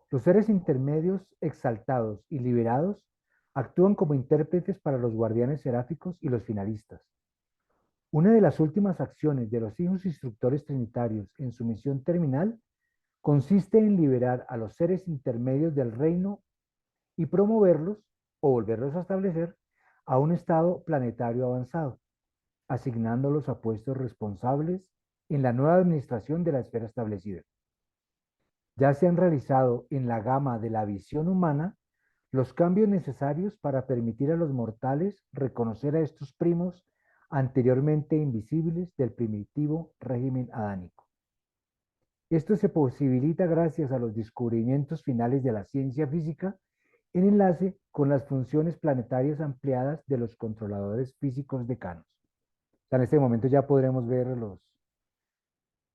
Los seres intermedios exaltados y liberados actúan como intérpretes para los guardianes seráficos y los finalistas. Una de las últimas acciones de los hijos instructores trinitarios en su misión terminal consiste en liberar a los seres intermedios del reino y promoverlos o volverlos a establecer a un estado planetario avanzado, asignándolos a puestos responsables en la nueva administración de la esfera establecida. Ya se han realizado en la gama de la visión humana los cambios necesarios para permitir a los mortales reconocer a estos primos anteriormente invisibles del primitivo régimen adánico. Esto se posibilita gracias a los descubrimientos finales de la ciencia física en enlace con las funciones planetarias ampliadas de los controladores físicos decanos. O sea, en este momento ya podremos ver los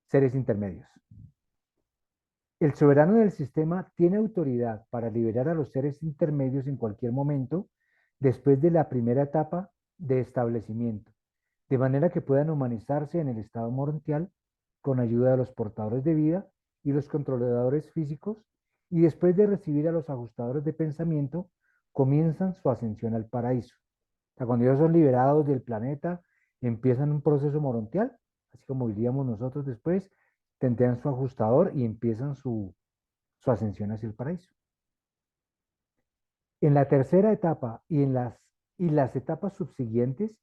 seres intermedios. El soberano del sistema tiene autoridad para liberar a los seres intermedios en cualquier momento después de la primera etapa de establecimiento, de manera que puedan humanizarse en el estado morontial con ayuda de los portadores de vida y los controladores físicos, y después de recibir a los ajustadores de pensamiento comienzan su ascensión al paraíso. O sea, cuando ellos son liberados del planeta, empiezan un proceso morontial, así como diríamos nosotros después, tendrán su ajustador y empiezan su ascensión hacia el paraíso. En la tercera etapa y las etapas subsiguientes,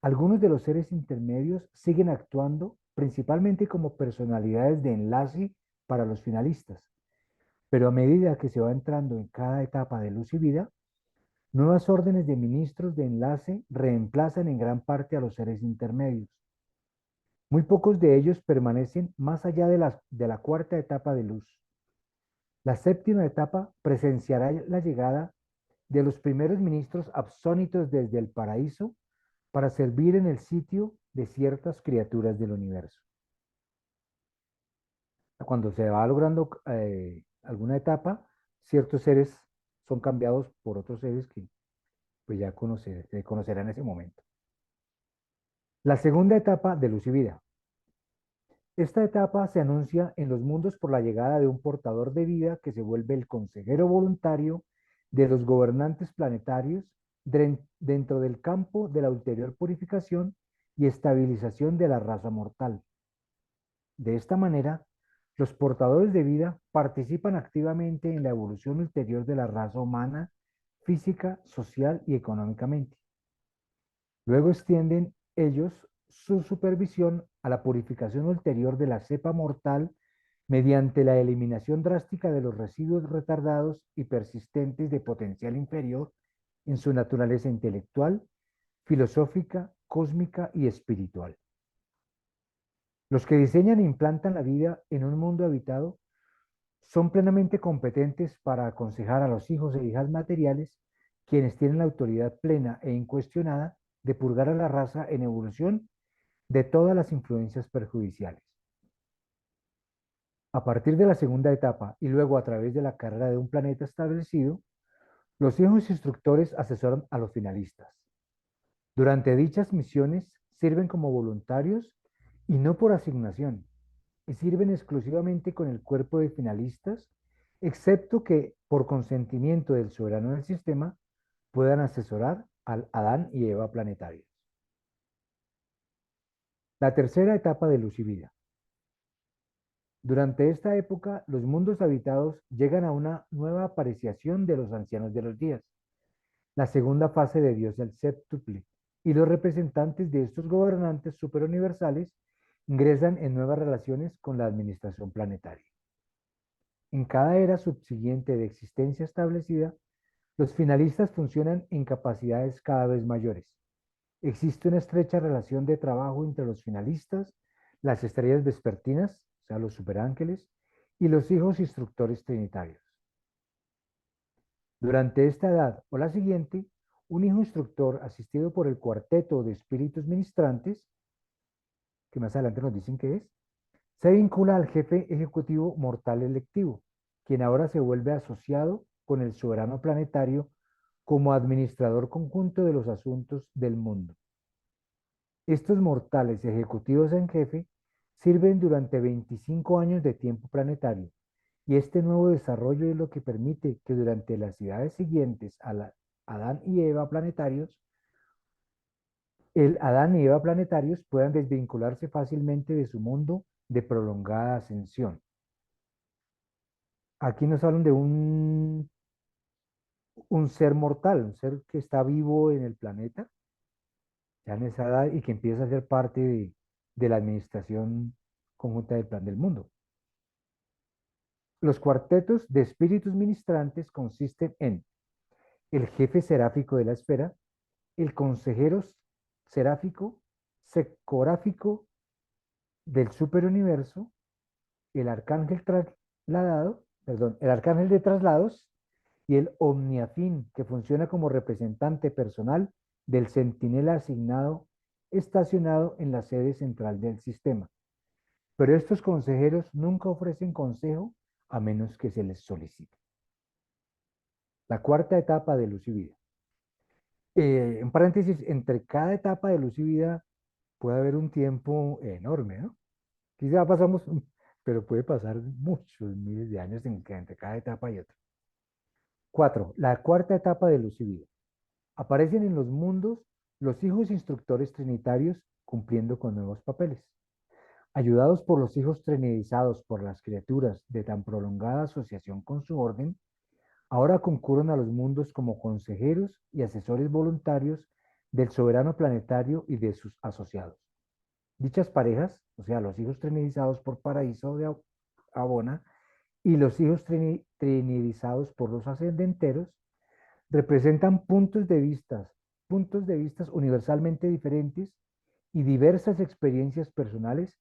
algunos de los seres intermedios siguen actuando principalmente como personalidades de enlace para los finalistas, pero a medida que se va entrando en cada etapa de luz y vida, nuevas órdenes de ministros de enlace reemplazan en gran parte a los seres intermedios. Muy pocos de ellos permanecen más allá de la cuarta etapa de luz. La séptima etapa presenciará la llegada de los primeros ministros absónitos desde el paraíso para servir en el sitio de ciertas criaturas del universo. Cuando se va logrando alguna etapa, ciertos seres son cambiados por otros seres que pues ya se conocerán en ese momento. La segunda etapa de luz y vida. Esta etapa se anuncia en los mundos por la llegada de un portador de vida que se vuelve el consejero voluntario de los gobernantes planetarios dentro del campo de la ulterior purificación y estabilización de la raza mortal. De esta manera, los portadores de vida participan activamente en la evolución ulterior de la raza humana, física, social y económicamente. Luego extienden ellos su supervisión a la purificación ulterior de la cepa mortal mediante la eliminación drástica de los residuos retardados y persistentes de potencial inferior en su naturaleza intelectual, filosófica, cósmica y espiritual. Los que diseñan e implantan la vida en un mundo habitado son plenamente competentes para aconsejar a los hijos e hijas materiales, quienes tienen la autoridad plena e incuestionada de purgar a la raza en evolución de todas las influencias perjudiciales. A partir de la segunda etapa y luego a través de la carrera de un planeta establecido, los hijos instructores asesoran a los finalistas. Durante dichas misiones sirven como voluntarios y no por asignación, y sirven exclusivamente con el cuerpo de finalistas, excepto que por consentimiento del soberano del sistema puedan asesorar al Adán y Eva planetarios. La tercera etapa de luz y vida. Durante esta época, los mundos habitados llegan a una nueva apreciación de los ancianos de los días, la segunda fase de Dios el séptuple, y los representantes de estos gobernantes superuniversales ingresan en nuevas relaciones con la administración planetaria. En cada era subsiguiente de existencia establecida, los finalistas funcionan en capacidades cada vez mayores. Existe una estrecha relación de trabajo entre los finalistas, las estrellas vespertinas, o sea, los superángeles, y los hijos instructores trinitarios. Durante esta edad o la siguiente, un hijo instructor asistido por el cuarteto de espíritus ministrantes, que más adelante nos dicen qué es, se vincula al jefe ejecutivo mortal electivo, quien ahora se vuelve asociado con el soberano planetario como administrador conjunto de los asuntos del mundo. Estos mortales ejecutivos en jefe sirven durante 25 años de tiempo planetario, y este nuevo desarrollo es lo que permite que durante las edades siguientes a Adán y Eva planetarios, Adán y Eva planetarios puedan desvincularse fácilmente de su mundo de prolongada ascensión. Aquí nos hablan de un ser mortal, un ser que está vivo en el planeta, ya en esa edad, y que empieza a ser parte de la administración conjunta del plan del mundo. Los cuartetos de espíritus ministrantes consisten en el jefe seráfico de la esfera, el consejero seráfico, secoráfico del superuniverso, el arcángel el arcángel de traslados y el omniafín, que funciona como representante personal del centinela asignado estacionado en la sede central del sistema. Pero estos consejeros nunca ofrecen consejo a menos que se les solicite. La cuarta etapa de luz y vida. En paréntesis, entre cada etapa de luz y vida puede haber un tiempo enorme, ¿no? Quizá pasamos, pero puede pasar muchos miles de años entre cada etapa y otra. 4. La cuarta etapa de luz y vida. Aparecen en los mundos los hijos instructores trinitarios cumpliendo con nuevos papeles. Ayudados por los hijos trinitizados por las criaturas de tan prolongada asociación con su orden, ahora concurren a los mundos como consejeros y asesores voluntarios del soberano planetario y de sus asociados. Dichas parejas, o sea, los hijos trinitizados por Paraíso de Abona y los hijos trinitizados por los ascendenteros, representan puntos de vista universalmente diferentes y diversas experiencias personales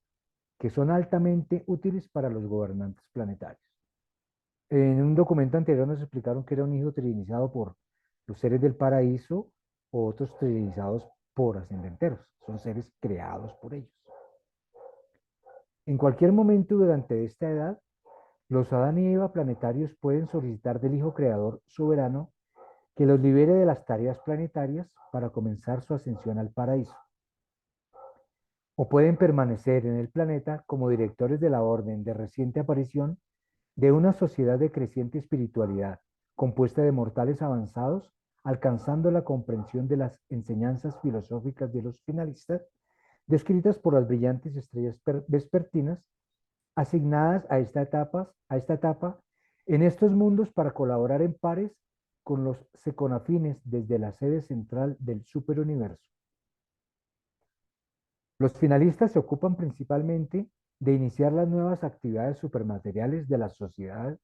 que son altamente útiles para los gobernantes planetarios. En un documento anterior nos explicaron que era un hijo trinizado por los seres del paraíso o otros trinizados por ascendenteros. Son seres creados por ellos. En cualquier momento durante esta edad, los Adán y Eva planetarios pueden solicitar del Hijo Creador soberano que los libere de las tareas planetarias para comenzar su ascensión al paraíso. O pueden permanecer en el planeta como directores de la orden de reciente aparición de una sociedad de creciente espiritualidad, compuesta de mortales avanzados, alcanzando la comprensión de las enseñanzas filosóficas de los finalistas, descritas por las brillantes estrellas vespertinas, asignadas a esta etapa en estos mundos para colaborar en pares con los seconafines desde la sede central del superuniverso. Los finalistas se ocupan principalmente de iniciar las nuevas actividades supermateriales de la sociedad.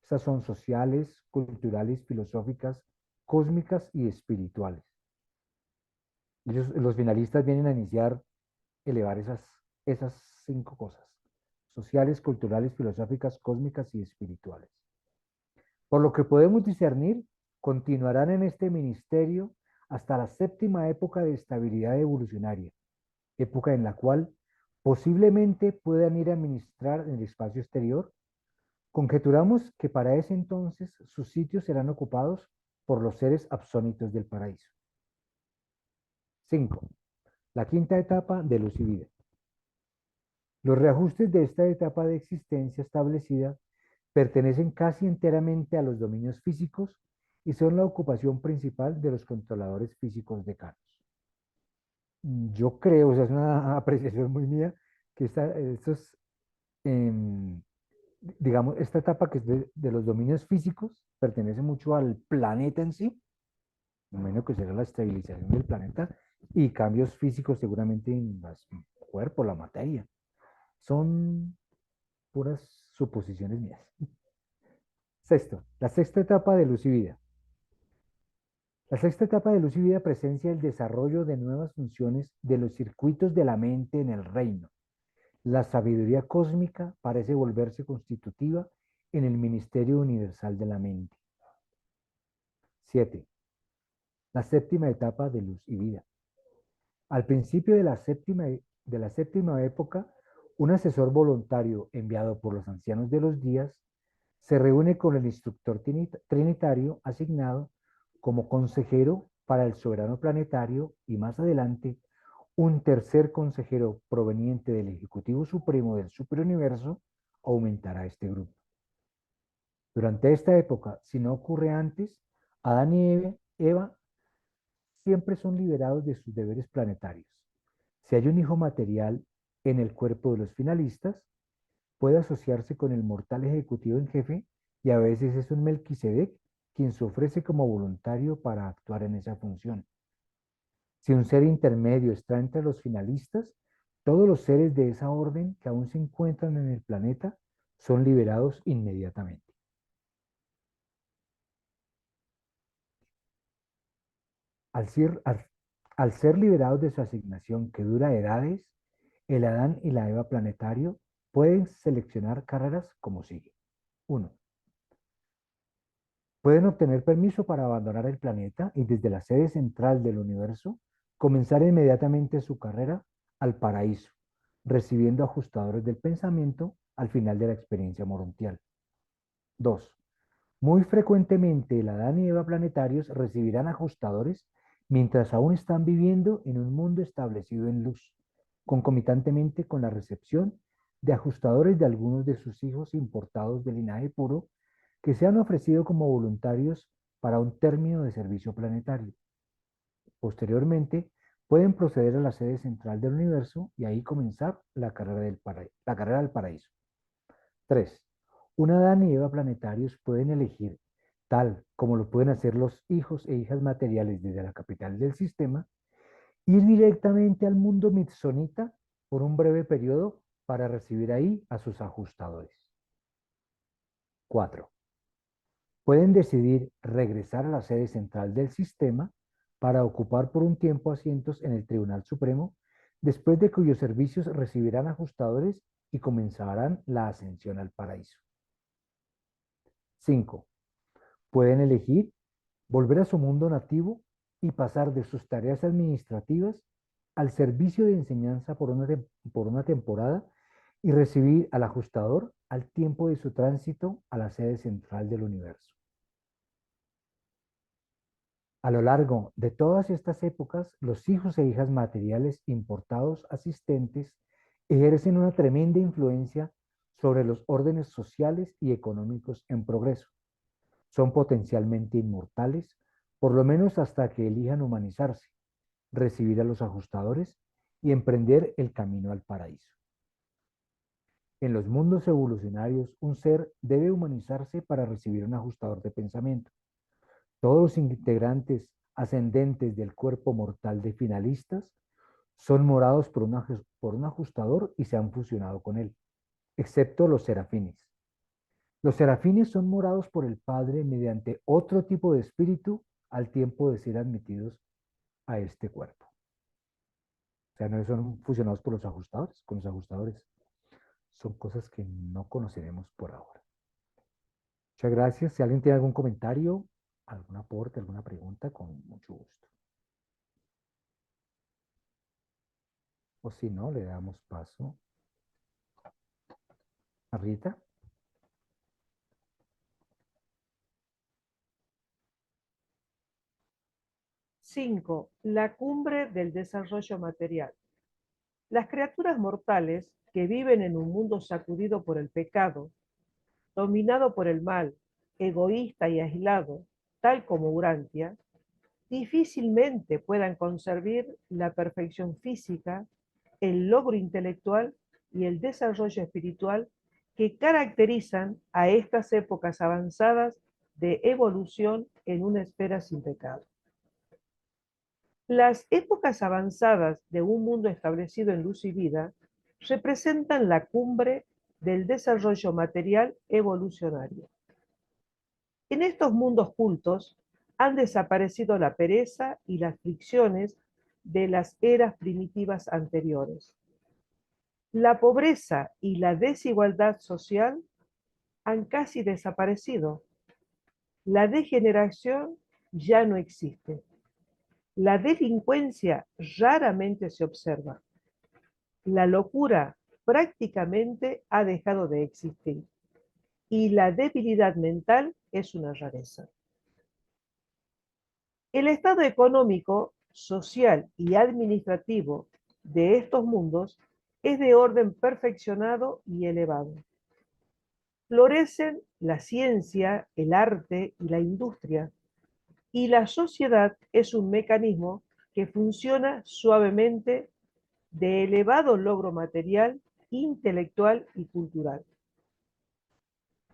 Estas son sociales, culturales, filosóficas, cósmicas y espirituales. Los finalistas vienen a iniciar, elevar esas 5 cosas: sociales, culturales, filosóficas, cósmicas y espirituales. Por lo que podemos discernir, continuarán en este ministerio hasta la 7ª época de estabilidad evolucionaria, época en la cual posiblemente puedan ir a ministrar en el espacio exterior. Conjeturamos que para ese entonces sus sitios serán ocupados por los seres absónitos del paraíso. 5. La 5ª etapa de luz y vida. Los reajustes de esta etapa de existencia establecida pertenecen casi enteramente a los dominios físicos y son la ocupación principal de los controladores físicos decanos. Yo creo, o sea, es una apreciación muy mía, que digamos, esta etapa que es de los dominios físicos pertenece mucho al planeta en sí, menos que será la estabilización del planeta y cambios físicos seguramente en el cuerpo, la materia. Son puras suposiciones mías. 6. La 6ª etapa de luz y vida. La 6ª etapa de luz y vida presencia el desarrollo de nuevas funciones de los circuitos de la mente en el reino. La sabiduría cósmica parece volverse constitutiva en el ministerio universal de la mente. 7. La 7ª etapa de luz y vida. Al principio de la séptima época, un asesor voluntario enviado por los ancianos de los días se reúne con el instructor trinitario asignado como consejero para el soberano planetario y más adelante un tercer consejero proveniente del Ejecutivo Supremo del Superuniverso aumentará este grupo. Durante esta época, si no ocurre antes, Adán y Eva siempre son liberados de sus deberes planetarios. Si hay un hijo material en el cuerpo de los finalistas, puede asociarse con el mortal ejecutivo en jefe y a veces es un Melquisedec quien se ofrece como voluntario para actuar en esa función. Si un ser intermedio está entre los finalistas, todos los seres de esa orden que aún se encuentran en el planeta son liberados inmediatamente. Al ser liberados de su asignación que dura edades, el Adán y la Eva planetario pueden seleccionar carreras como sigue. 1. Pueden obtener permiso para abandonar el planeta y desde la sede central del universo comenzar inmediatamente su carrera al paraíso, recibiendo ajustadores del pensamiento al final de la experiencia morontial. 2. Muy frecuentemente el Adán y Eva planetarios recibirán ajustadores mientras aún están viviendo en un mundo establecido en luz, concomitantemente con la recepción de ajustadores de algunos de sus hijos importados del linaje puro, que se han ofrecido como voluntarios para un término de servicio planetario. Posteriormente, pueden proceder a la sede central del universo y ahí comenzar la carrera al paraíso. 3. Un Adán y Eva planetarios pueden elegir, tal como lo pueden hacer los hijos e hijas materiales desde la capital del sistema, ir directamente al mundo mitzonita por un breve periodo para recibir ahí a sus ajustadores. 4. Pueden decidir regresar a la sede central del sistema para ocupar por un tiempo asientos en el Tribunal Supremo, después de cuyos servicios recibirán ajustadores y comenzarán la ascensión al paraíso. 5. Pueden elegir volver a su mundo nativo y pasar de sus tareas administrativas al servicio de enseñanza por una temporada y recibir al ajustador al tiempo de su tránsito a la sede central del universo. A lo largo de todas estas épocas, los hijos e hijas materiales importados asistentes ejercen una tremenda influencia sobre los órdenes sociales y económicos en progreso. Son potencialmente inmortales, por lo menos hasta que elijan humanizarse, recibir a los ajustadores y emprender el camino al paraíso. En los mundos evolucionarios, un ser debe humanizarse para recibir un ajustador de pensamiento. Todos los integrantes ascendentes del cuerpo mortal de finalistas son morados por un ajustador y se han fusionado con él, excepto los serafines. Los serafines son morados por el Padre mediante otro tipo de espíritu al tiempo de ser admitidos a este cuerpo. O sea, no son fusionados por los ajustadores, con los ajustadores. Son cosas que no conoceremos por ahora. Muchas gracias. Si alguien tiene algún comentario, algún aporte, alguna pregunta, con mucho gusto. O si no, le damos paso a Rita. Cinco, la cumbre del desarrollo material. Las criaturas mortales que viven en un mundo sacudido por el pecado, dominado por el mal, egoísta y aislado, tal como Urantia, difícilmente puedan concebir la perfección física, el logro intelectual y el desarrollo espiritual que caracterizan a estas épocas avanzadas de evolución en una esfera sin pecado. Las épocas avanzadas de un mundo establecido en luz y vida representan la cumbre del desarrollo material evolucionario. En estos mundos cultos han desaparecido la pereza y las fricciones de las eras primitivas anteriores. La pobreza y la desigualdad social han casi desaparecido. La degeneración ya no existe. La delincuencia raramente se observa. La locura prácticamente ha dejado de existir. Y la debilidad mental es una rareza. El estado económico, social y administrativo de estos mundos es de orden perfeccionado y elevado. Florecen la ciencia, el arte y la industria, y la sociedad es un mecanismo que funciona suavemente de elevado logro material, intelectual y cultural.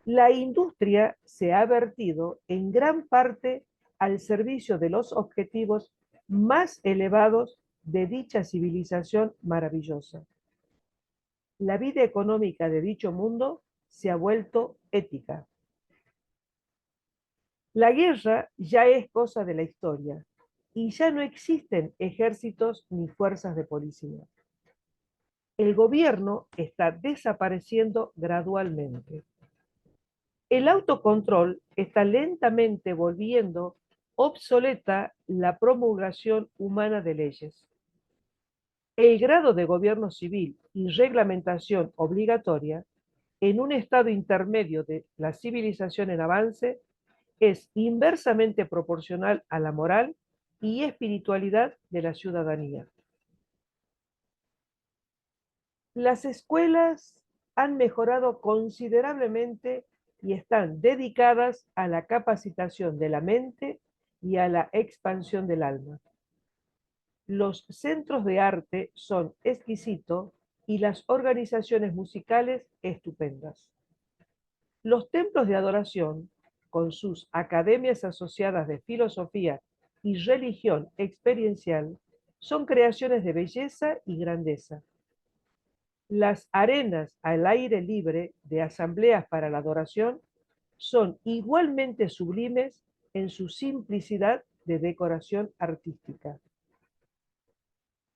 La industria se ha vertido en gran parte al servicio de los objetivos más elevados de dicha civilización maravillosa. La vida económica de dicho mundo se ha vuelto ética. La guerra ya es cosa de la historia y ya no existen ejércitos ni fuerzas de policía. El gobierno está desapareciendo gradualmente. El autocontrol está lentamente volviendo obsoleta la promulgación humana de leyes. El grado de gobierno civil y reglamentación obligatoria en un estado intermedio de la civilización en avance es inversamente proporcional a la moral y espiritualidad de la ciudadanía. Las escuelas han mejorado considerablemente y están dedicadas a la capacitación de la mente y a la expansión del alma. Los centros de arte son exquisitos y las organizaciones musicales estupendas. Los templos de adoración, con sus academias asociadas de filosofía y religión experiencial, son creaciones de belleza y grandeza. Las arenas al aire libre de asambleas para la adoración son igualmente sublimes en su simplicidad de decoración artística.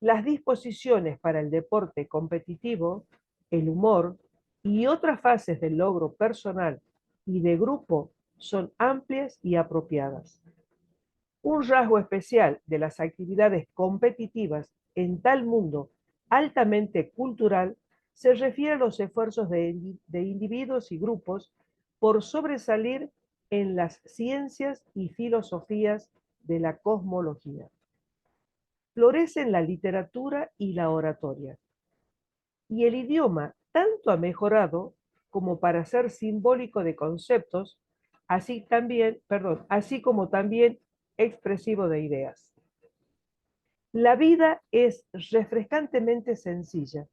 Las disposiciones para el deporte competitivo, el humor y otras fases del logro personal y de grupo son amplias y apropiadas. Un rasgo especial de las actividades competitivas en tal mundo altamente cultural se refiere a los esfuerzos de individuos y grupos por sobresalir en las ciencias y filosofías de la cosmología. Florecen la literatura y la oratoria. Y el idioma tanto ha mejorado como para ser simbólico de conceptos, así como también expresivo de ideas. La vida es refrescantemente sencilla.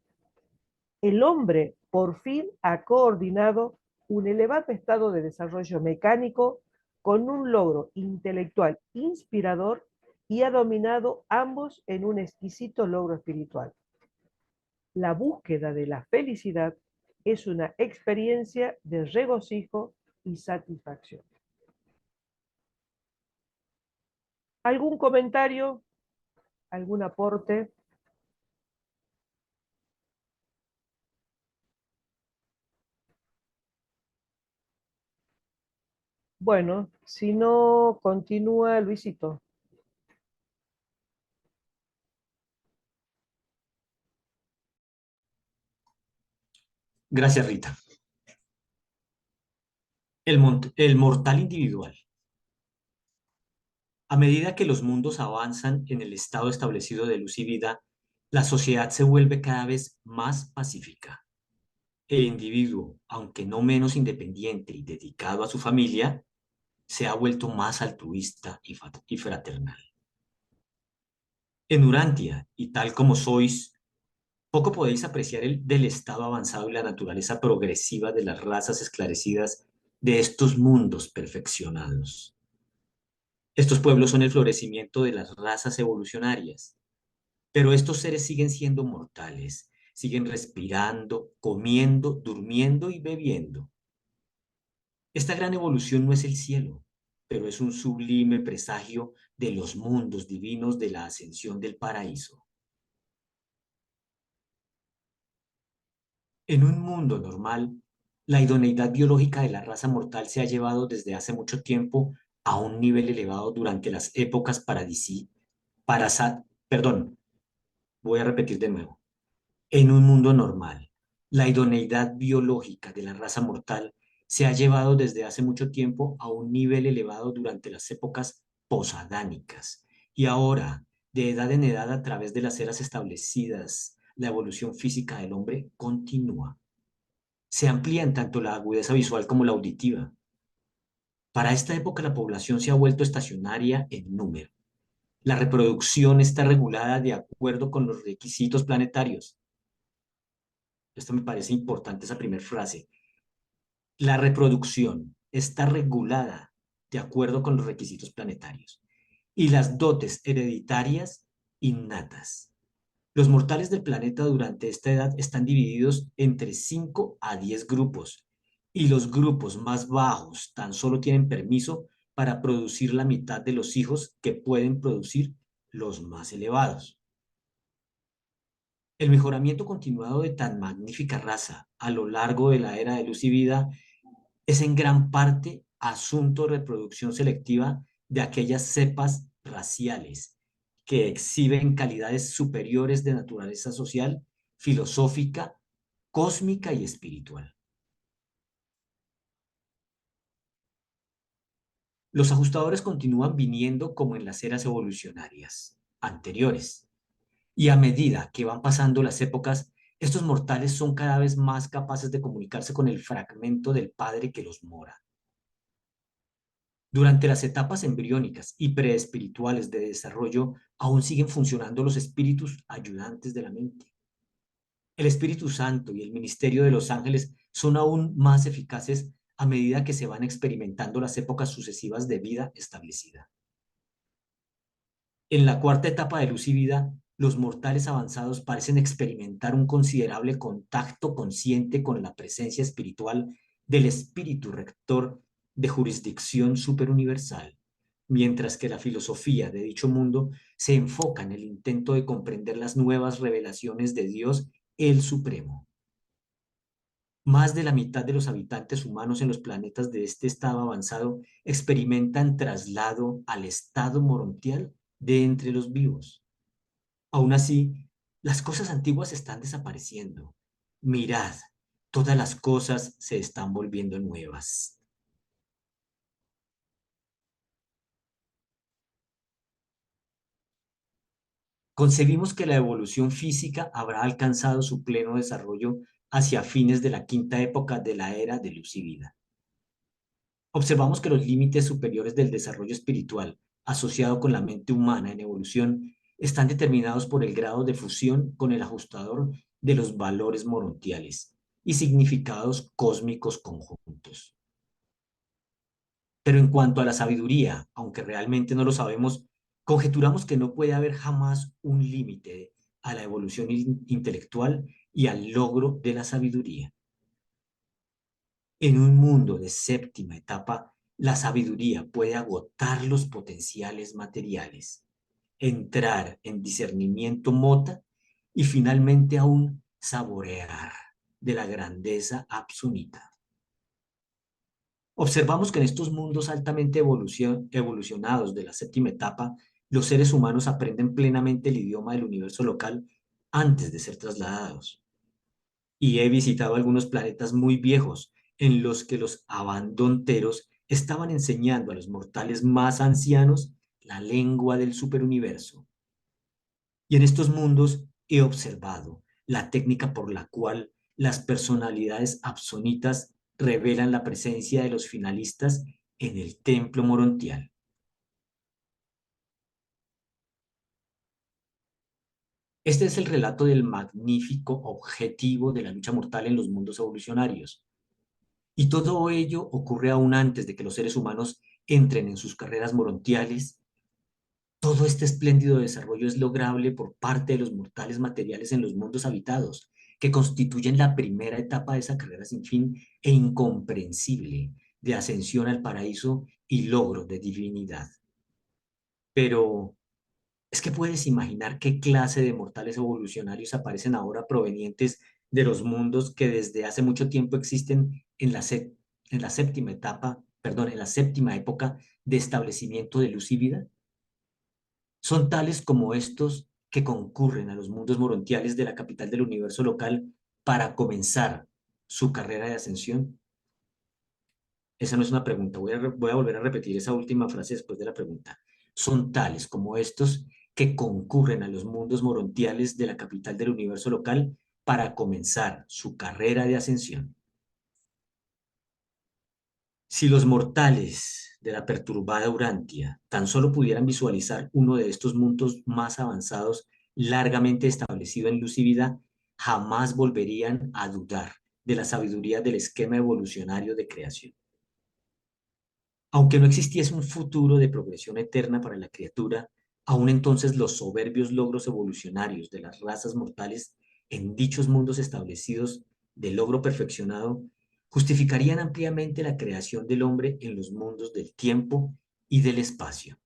El hombre por fin ha coordinado un elevado estado de desarrollo mecánico con un logro intelectual inspirador y ha dominado ambos en un exquisito logro espiritual. La búsqueda de la felicidad es una experiencia de regocijo y satisfacción. ¿Algún comentario? ¿Algún aporte? Bueno, si no, continúa Luisito. Gracias, Rita. El mortal individual. A medida que los mundos avanzan en el estado establecido de luz y vida, la sociedad se vuelve cada vez más pacífica. El individuo, aunque no menos independiente y dedicado a su familia, se ha vuelto más altruista y fraternal. En Urantia, y tal como sois, poco podéis apreciar del estado avanzado y la naturaleza progresiva de las razas esclarecidas de estos mundos perfeccionados. Estos pueblos son el florecimiento de las razas evolucionarias, pero estos seres siguen siendo mortales, siguen respirando, comiendo, durmiendo y bebiendo. Esta gran evolución no es el cielo, pero es un sublime presagio de los mundos divinos de la ascensión del paraíso. En un mundo normal, la idoneidad biológica de la raza mortal se ha llevado desde hace mucho tiempo a un nivel elevado durante las épocas voy a repetir de nuevo. En un mundo normal, la idoneidad biológica de la raza mortal se ha llevado desde hace mucho tiempo a un nivel elevado durante las épocas posadánicas. Y ahora, de edad en edad, a través de las eras establecidas, la evolución física del hombre continúa. Se amplían tanto la agudeza visual como la auditiva. Para esta época la población se ha vuelto estacionaria en número. La reproducción está regulada de acuerdo con los requisitos planetarios. Esto me parece importante, esa primera frase. La reproducción está regulada de acuerdo con los requisitos planetarios y las dotes hereditarias innatas. Los mortales del planeta durante esta edad están divididos entre 5 a 10 grupos y los grupos más bajos tan solo tienen permiso para producir la mitad de los hijos que pueden producir los más elevados. El mejoramiento continuado de tan magnífica raza a lo largo de la era de luz y vida es en gran parte asunto de reproducción selectiva de aquellas cepas raciales que exhiben calidades superiores de naturaleza social, filosófica, cósmica y espiritual. Los ajustadores continúan viniendo como en las eras evolucionarias anteriores, y a medida que van pasando las épocas, estos mortales son cada vez más capaces de comunicarse con el fragmento del Padre que los mora. Durante las etapas embriónicas y preespirituales de desarrollo, aún siguen funcionando los espíritus ayudantes de la mente. El Espíritu Santo y el ministerio de los ángeles son aún más eficaces a medida que se van experimentando las épocas sucesivas de vida establecida. En la cuarta etapa de luz y vida, los mortales avanzados parecen experimentar un considerable contacto consciente con la presencia espiritual del espíritu rector de jurisdicción superuniversal, mientras que la filosofía de dicho mundo se enfoca en el intento de comprender las nuevas revelaciones de Dios el Supremo. Más de la mitad de los habitantes humanos en los planetas de este estado avanzado experimentan traslado al estado morontial de entre los vivos. Aún así, las cosas antiguas están desapareciendo. Mirad, todas las cosas se están volviendo nuevas. Concebimos que la evolución física habrá alcanzado su pleno desarrollo hacia fines de la quinta época de la era de luz y vida. Observamos que los límites superiores del desarrollo espiritual asociado con la mente humana en evolución están determinados por el grado de fusión con el ajustador de los valores morontiales y significados cósmicos conjuntos. Pero en cuanto a la sabiduría, aunque realmente no lo sabemos, conjeturamos que no puede haber jamás un límite a la evolución intelectual y al logro de la sabiduría. En un mundo de séptima etapa, la sabiduría puede agotar los potenciales materiales, entrar en discernimiento mota y finalmente aún saborear de la grandeza absoluta. Observamos que en estos mundos altamente evolucionados de la séptima etapa, los seres humanos aprenden plenamente el idioma del universo local antes de ser trasladados. Y he visitado algunos planetas muy viejos en los que los abandonteros estaban enseñando a los mortales más ancianos la lengua del superuniverso. Y en estos mundos he observado la técnica por la cual las personalidades absonitas revelan la presencia de los finalistas en el templo morontial. Este es el relato del magnífico objetivo de la lucha mortal en los mundos evolucionarios. Y todo ello ocurre aún antes de que los seres humanos entren en sus carreras morontiales. Todo este espléndido desarrollo es lograble por parte de los mortales materiales en los mundos habitados, que constituyen la primera etapa de esa carrera sin fin e incomprensible de ascensión al paraíso y logro de divinidad. Pero es que puedes imaginar qué clase de mortales evolucionarios aparecen ahora provenientes de los mundos que desde hace mucho tiempo existen en la séptima etapa, perdón, en la séptima época de establecimiento de luz y vida. Son tales como estos que concurren a los mundos morontiales de la capital del universo local para comenzar su carrera de ascensión. Esa no es una pregunta, voy a volver a repetir esa última frase después de la pregunta. Son tales como estos que concurren a los mundos morontiales de la capital del universo local para comenzar su carrera de ascensión. Si los mortales de la perturbada Urantia tan solo pudieran visualizar uno de estos mundos más avanzados, largamente establecido en luz y vida, jamás volverían a dudar de la sabiduría del esquema evolucionario de creación. Aunque no existiese un futuro de progresión eterna para la criatura, aún entonces los soberbios logros evolucionarios de las razas mortales en dichos mundos establecidos de logro perfeccionado justificarían ampliamente la creación del hombre en los mundos del tiempo y del espacio.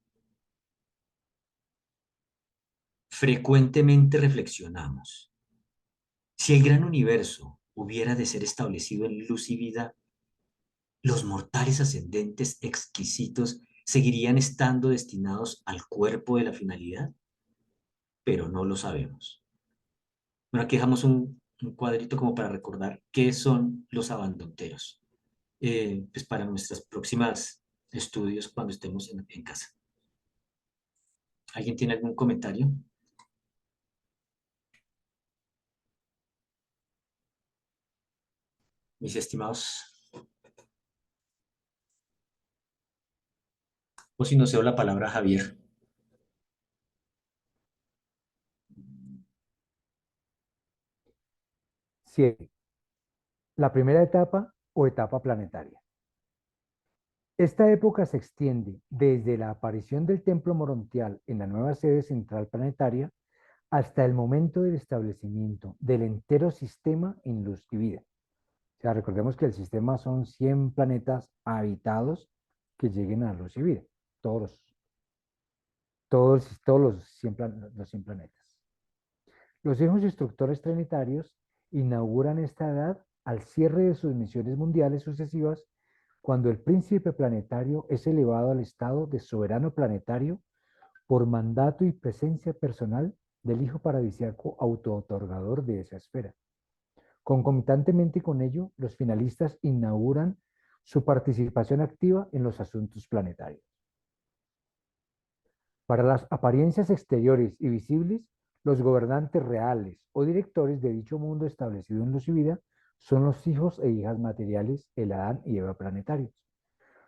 Frecuentemente reflexionamos. Si el gran universo hubiera de ser establecido en luz y vida, los mortales ascendentes exquisitos seguirían estando destinados al cuerpo de la finalidad, pero no lo sabemos. Bueno, aquí dejamos un cuadrito como para recordar qué son los abandonteros, pues para nuestros próximos estudios cuando estemos en casa. ¿Alguien tiene algún comentario? Mis estimados. O si no cedo la palabra a Javier. Siete. La primera etapa o etapa planetaria. Esta época se extiende desde la aparición del templo morontial en la nueva sede central planetaria hasta el momento del establecimiento del entero sistema en luz y vida. O sea, recordemos que el sistema son 100 planetas habitados que lleguen a luz y vida. Todos los 100 planetas. Los hijos instructores trinitarios inauguran esta edad al cierre de sus misiones mundiales sucesivas, cuando el príncipe planetario es elevado al estado de soberano planetario por mandato y presencia personal del hijo paradisiaco autootorgador de esa esfera. Concomitantemente con ello, los finalistas inauguran su participación activa en los asuntos planetarios. Para las apariencias exteriores y visibles, los gobernantes reales o directores de dicho mundo establecido en luz y vida son los hijos e hijas materiales, el Adán y Eva planetarios.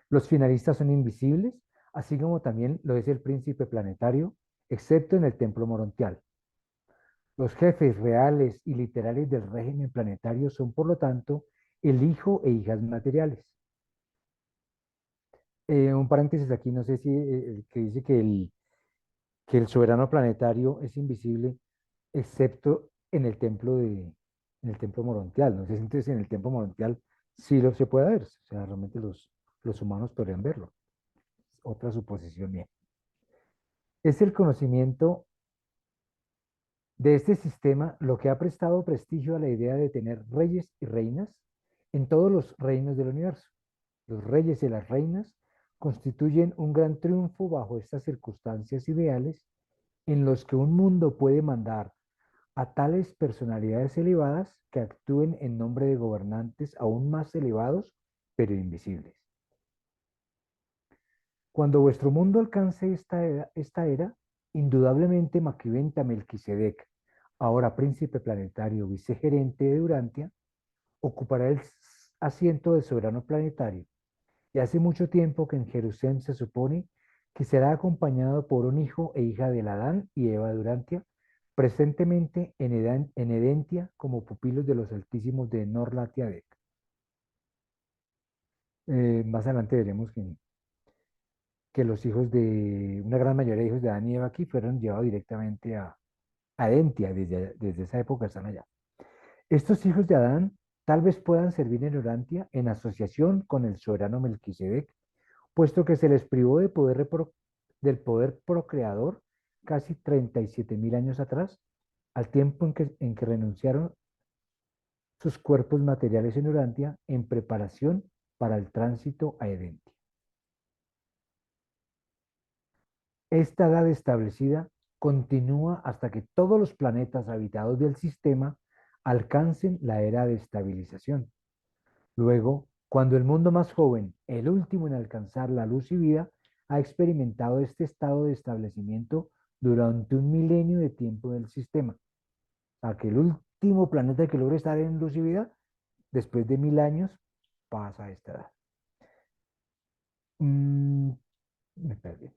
Los finalistas son invisibles, así como también lo es el príncipe planetario, excepto en el templo morontial. Los jefes reales y literales del régimen planetario son, por lo tanto, el hijo e hijas materiales. Un paréntesis aquí, no sé si que dice que el soberano planetario es invisible, excepto en el templo morontial. No sé si entonces en el templo morontial sí se puede ver. O sea, realmente los humanos podrían verlo. Otra suposición mía. Es el conocimiento de este sistema lo que ha prestado prestigio a la idea de tener reyes y reinas en todos los reinos del universo. Los reyes y las reinas constituyen un gran triunfo bajo estas circunstancias ideales en los que un mundo puede mandar a tales personalidades elevadas que actúen en nombre de gobernantes aún más elevados, pero invisibles. Cuando vuestro mundo alcance esta era, indudablemente Maquiventa Melquisedec, ahora príncipe planetario vicegerente de Durantia, ocupará el asiento de soberano planetario, y hace mucho tiempo que en Jerusalén se supone que será acompañado por un hijo e hija de Adán y Eva Durantia, presentemente en Edentia como pupilos de los altísimos de Norlatiadec. Más adelante veremos que los hijos una gran mayoría de hijos de Adán y Eva aquí fueron llevados directamente a Edentia, desde esa época están allá. Estos hijos de Adán tal vez puedan servir en Durantia en asociación con el soberano Melquisedec, puesto que se les privó del poder procreador casi 37.000 años atrás, al tiempo en que renunciaron sus cuerpos materiales en Durantia en preparación para el tránsito a Edentia. Esta edad establecida continúa hasta que todos los planetas habitados del sistema alcancen la era de estabilización. Luego, cuando el mundo más joven, el último en alcanzar la luz y vida, ha experimentado este estado de establecimiento durante un milenio de tiempo del sistema. O sea, que el último planeta que logre estar en luz y vida, después de 1000 años, pasa a esta edad. Me perdí.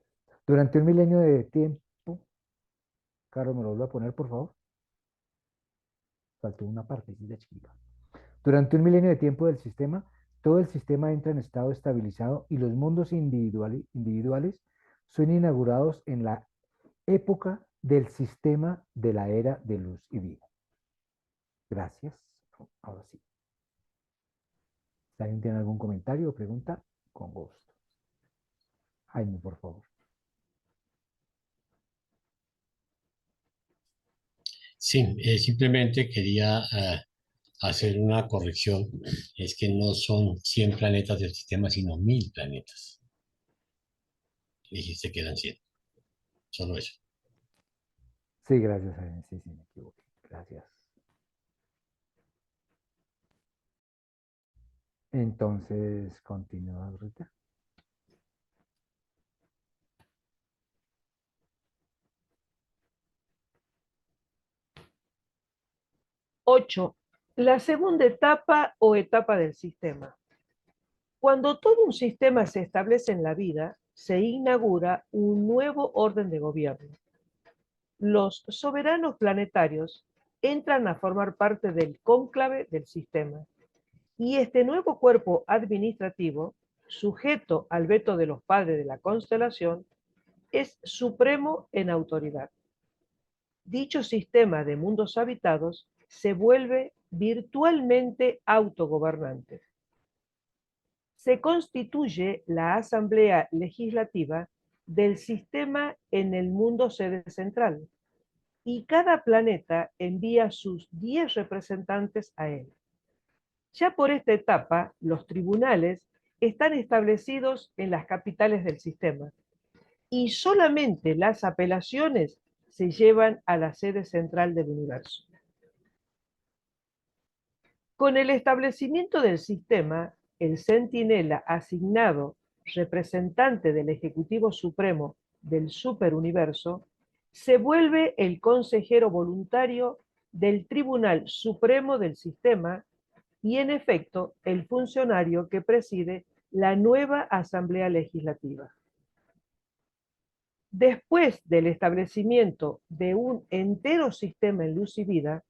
Durante un milenio de tiempo, Carlos, me lo vuelvo a poner, por favor. Faltó una partecita chiquita. Durante un milenio de tiempo del sistema, todo el sistema entra en estado estabilizado y los mundos individuales son inaugurados en la época del sistema de la era de luz y vida. Gracias. Ahora sí. Si alguien tiene algún comentario o pregunta, con gusto. Jaime, por favor. Sí, simplemente quería hacer una corrección. Es que no son 100 planetas del sistema, sino 1000 planetas. Dijiste que eran 100. Solo eso. Sí, gracias, Jaime. Sí, me equivoqué. Gracias. Entonces, continúa, Rita. Ocho. La segunda etapa o etapa del sistema. Cuando todo un sistema se establece en la vida, se inaugura un nuevo orden de gobierno. Los soberanos planetarios entran a formar parte del cónclave del sistema. Y este nuevo cuerpo administrativo, sujeto al veto de los padres de la constelación, es supremo en autoridad. Dicho sistema de mundos habitados se vuelve virtualmente autogobernante. Se constituye la Asamblea Legislativa del sistema en el mundo sede central, y cada planeta envía sus 10 representantes a él. Ya por esta etapa, los tribunales están establecidos en las capitales del sistema, y solamente las apelaciones se llevan a la sede central del universo. Con el establecimiento del sistema, el centinela asignado representante del Ejecutivo Supremo del superuniverso se vuelve el consejero voluntario del Tribunal Supremo del Sistema y, en efecto, el funcionario que preside la nueva Asamblea Legislativa. Después del establecimiento de un entero sistema en luz y vida,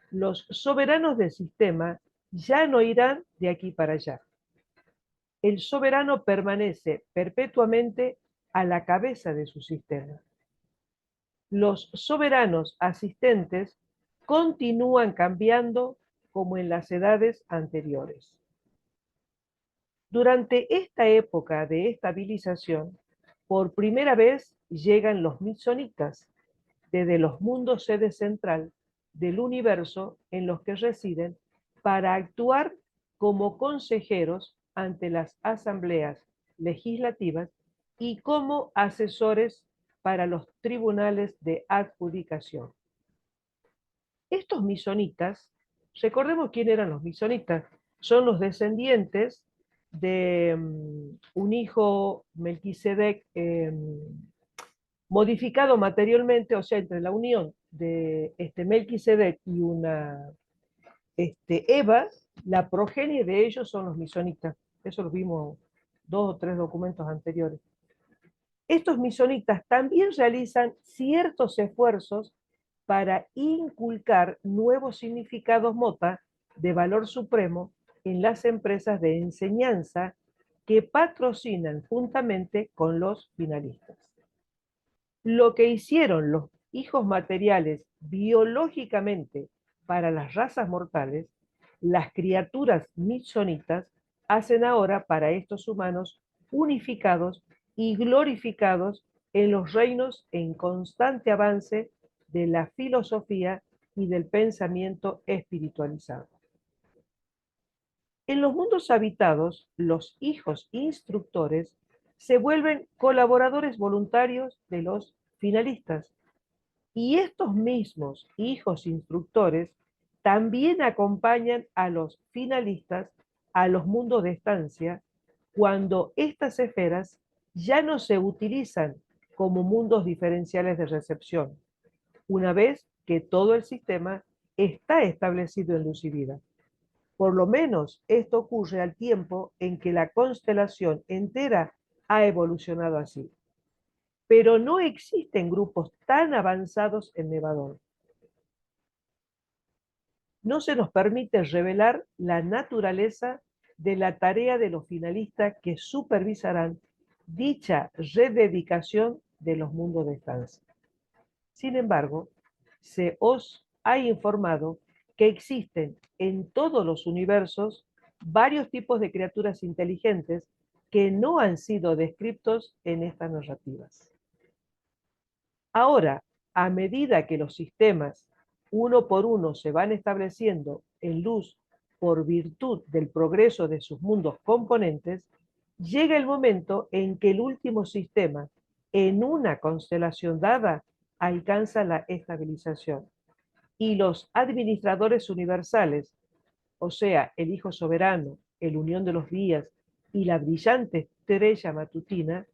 los soberanos del sistema ya no irán de aquí para allá. El soberano permanece perpetuamente a la cabeza de su sistema. Los soberanos asistentes continúan cambiando como en las edades anteriores. Durante esta época de estabilización, por primera vez llegan los mitsonitas desde los mundos sede central del universo en los que residen para actuar como consejeros ante las asambleas legislativas y como asesores para los tribunales de adjudicación. Estos misonitas, recordemos quién eran los misonitas, son los descendientes de un hijo Melquisedec modificado materialmente, o sea, entre la unión de Melquisedec y una Eva, la progenie de ellos son los misonitas. Eso lo vimos 2 o 3 documentos anteriores. Estos misonitas también realizan ciertos esfuerzos para inculcar nuevos significados mota de valor supremo en las empresas de enseñanza que patrocinan juntamente con los finalistas. Lo que hicieron los hijos materiales biológicamente para las razas mortales, las criaturas mitsonitas hacen ahora para estos humanos unificados y glorificados en los reinos en constante avance de la filosofía y del pensamiento espiritualizado. En los mundos habitados, los hijos instructores se vuelven colaboradores voluntarios de los finalistas, y estos mismos hijos instructores también acompañan a los finalistas a los mundos de estancia cuando estas esferas ya no se utilizan como mundos diferenciales de recepción, una vez que todo el sistema está establecido en luz y vida. Por lo menos esto ocurre al tiempo en que la constelación entera ha evolucionado así. Pero no existen grupos tan avanzados en Nevadón. No se nos permite revelar la naturaleza de la tarea de los finalistas que supervisarán dicha rededicación de los mundos de estancia. Sin embargo, se os ha informado que existen en todos los universos varios tipos de criaturas inteligentes que no han sido descritos en estas narrativas. Ahora, a medida que los sistemas uno por uno se van estableciendo en luz por virtud del progreso de sus mundos componentes, llega el momento en que el último sistema, en una constelación dada, alcanza la estabilización. Y los administradores universales, o sea, el Hijo Soberano, el Unión de los Días y la brillante estrella matutina,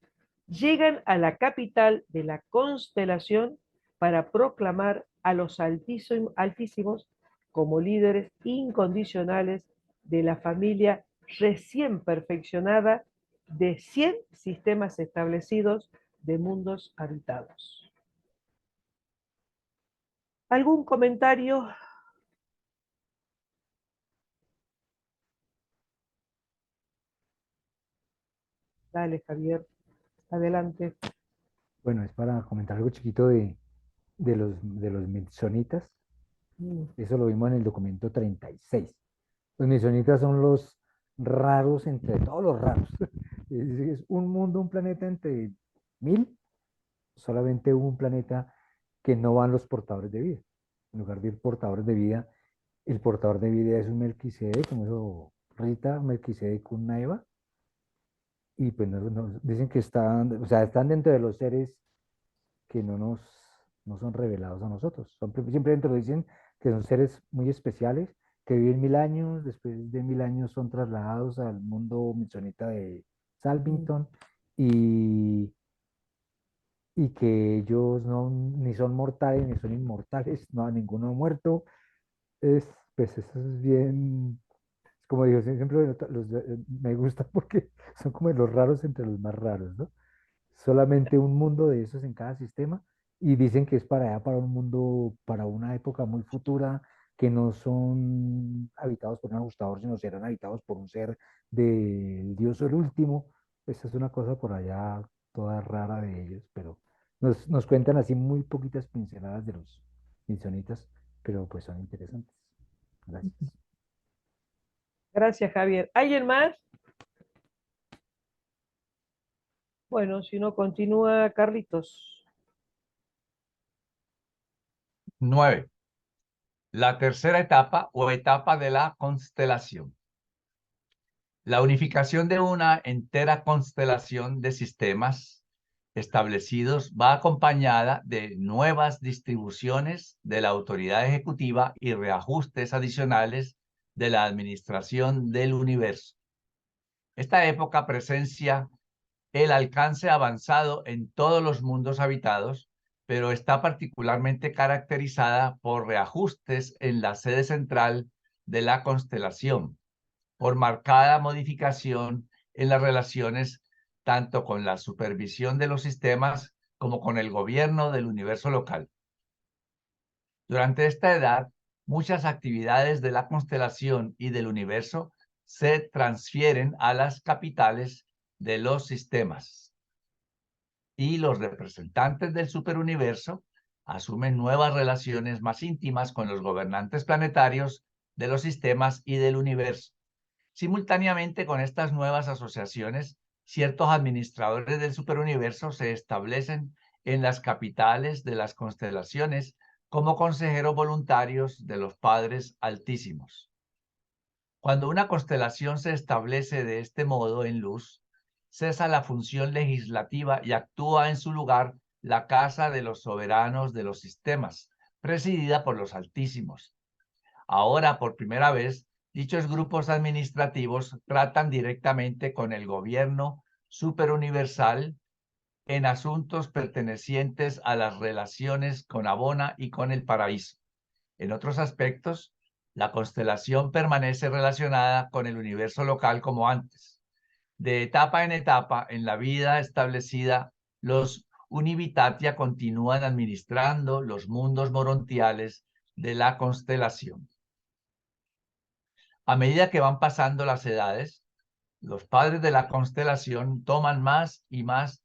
llegan a la capital de la constelación para proclamar a los altísimos como líderes incondicionales de la familia recién perfeccionada de 100 sistemas establecidos de mundos habitados. ¿Algún comentario? Dale, Javier, adelante. Bueno, es para comentar algo chiquito de los Mitsonitas. Eso lo vimos en el documento 36. Los Mitsonitas son los raros entre todos los raros. Es un mundo, un planeta entre 1000. Solamente hubo un planeta que no van los portadores de vida. En lugar de ir portadores de vida, el portador de vida es un Melquisedec, como eso Rita, Melquisedec, una Eva. Y pues dicen que están, o sea, están dentro de los seres que no son revelados a nosotros. Simplemente lo dicen que son seres muy especiales, que viven 1000 años, después de 1000 años son trasladados al mundo mitsonita de Salvington y que ellos ni son mortales ni son inmortales, no, ninguno ha muerto. Pues eso es bien, como digo, siempre me gusta porque son como los raros entre los más raros, ¿no? Solamente un mundo de esos en cada sistema y dicen que es para allá, para un mundo, para una época muy futura, que no son habitados por un ajustador, sino serán habitados por un ser del Dios el último. Esa es una cosa por allá toda rara de ellos, pero nos cuentan así muy poquitas pinceladas de los minsonitas, pero pues son interesantes. Gracias. Gracias, Javier. ¿Alguien más? Bueno, si no, continúa Carlitos. 9. La tercera etapa o etapa de la constelación. La unificación de una entera constelación de sistemas establecidos va acompañada de nuevas distribuciones de la autoridad ejecutiva y reajustes adicionales de la administración del universo. Esta época presencia el alcance avanzado en todos los mundos habitados, pero está particularmente caracterizada por reajustes en la sede central de la constelación, por marcada modificación en las relaciones tanto con la supervisión de los sistemas como con el gobierno del universo local. Durante esta edad, muchas actividades de la constelación y del universo se transfieren a las capitales de los sistemas. Y los representantes del superuniverso asumen nuevas relaciones más íntimas con los gobernantes planetarios de los sistemas y del universo. Simultáneamente con estas nuevas asociaciones, ciertos administradores del superuniverso se establecen en las capitales de las constelaciones como consejeros voluntarios de los padres altísimos. Cuando una constelación se establece de este modo en luz, cesa la función legislativa y actúa en su lugar la Casa de los Soberanos de los Sistemas, presidida por los Altísimos. Ahora, por primera vez, dichos grupos administrativos tratan directamente con el gobierno superuniversal en asuntos pertenecientes a las relaciones con Abona y con el paraíso. En otros aspectos, la constelación permanece relacionada con el universo local como antes. De etapa en etapa, en la vida establecida, los Univitatia continúan administrando los mundos morontiales de la constelación. A medida que van pasando las edades, los padres de la constelación toman más y más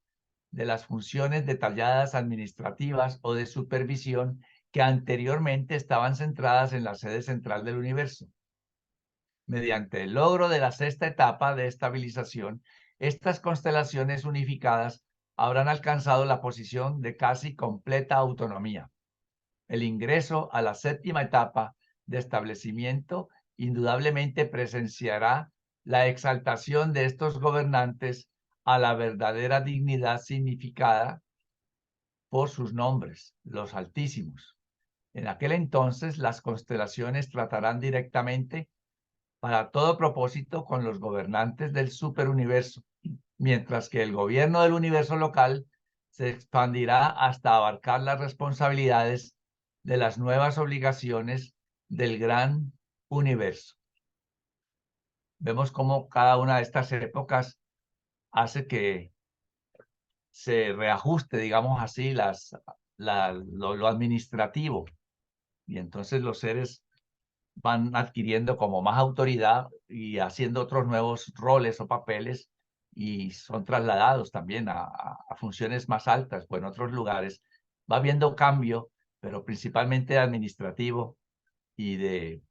de las funciones detalladas administrativas o de supervisión que anteriormente estaban centradas en la sede central del universo. Mediante el logro de la sexta etapa de estabilización, estas constelaciones unificadas habrán alcanzado la posición de casi completa autonomía. El ingreso a la séptima etapa de establecimiento indudablemente presenciará la exaltación de estos gobernantes a la verdadera dignidad significada por sus nombres, los Altísimos. En aquel entonces, las constelaciones tratarán directamente para todo propósito con los gobernantes del superuniverso, mientras que el gobierno del universo local se expandirá hasta abarcar las responsabilidades de las nuevas obligaciones del gran universo. Vemos cómo cada una de estas épocas hace que se reajuste, digamos así, lo administrativo. Y entonces los seres van adquiriendo como más autoridad y haciendo otros nuevos roles o papeles y son trasladados también a funciones más altas o en otros lugares. Va habiendo cambio, pero principalmente administrativo y de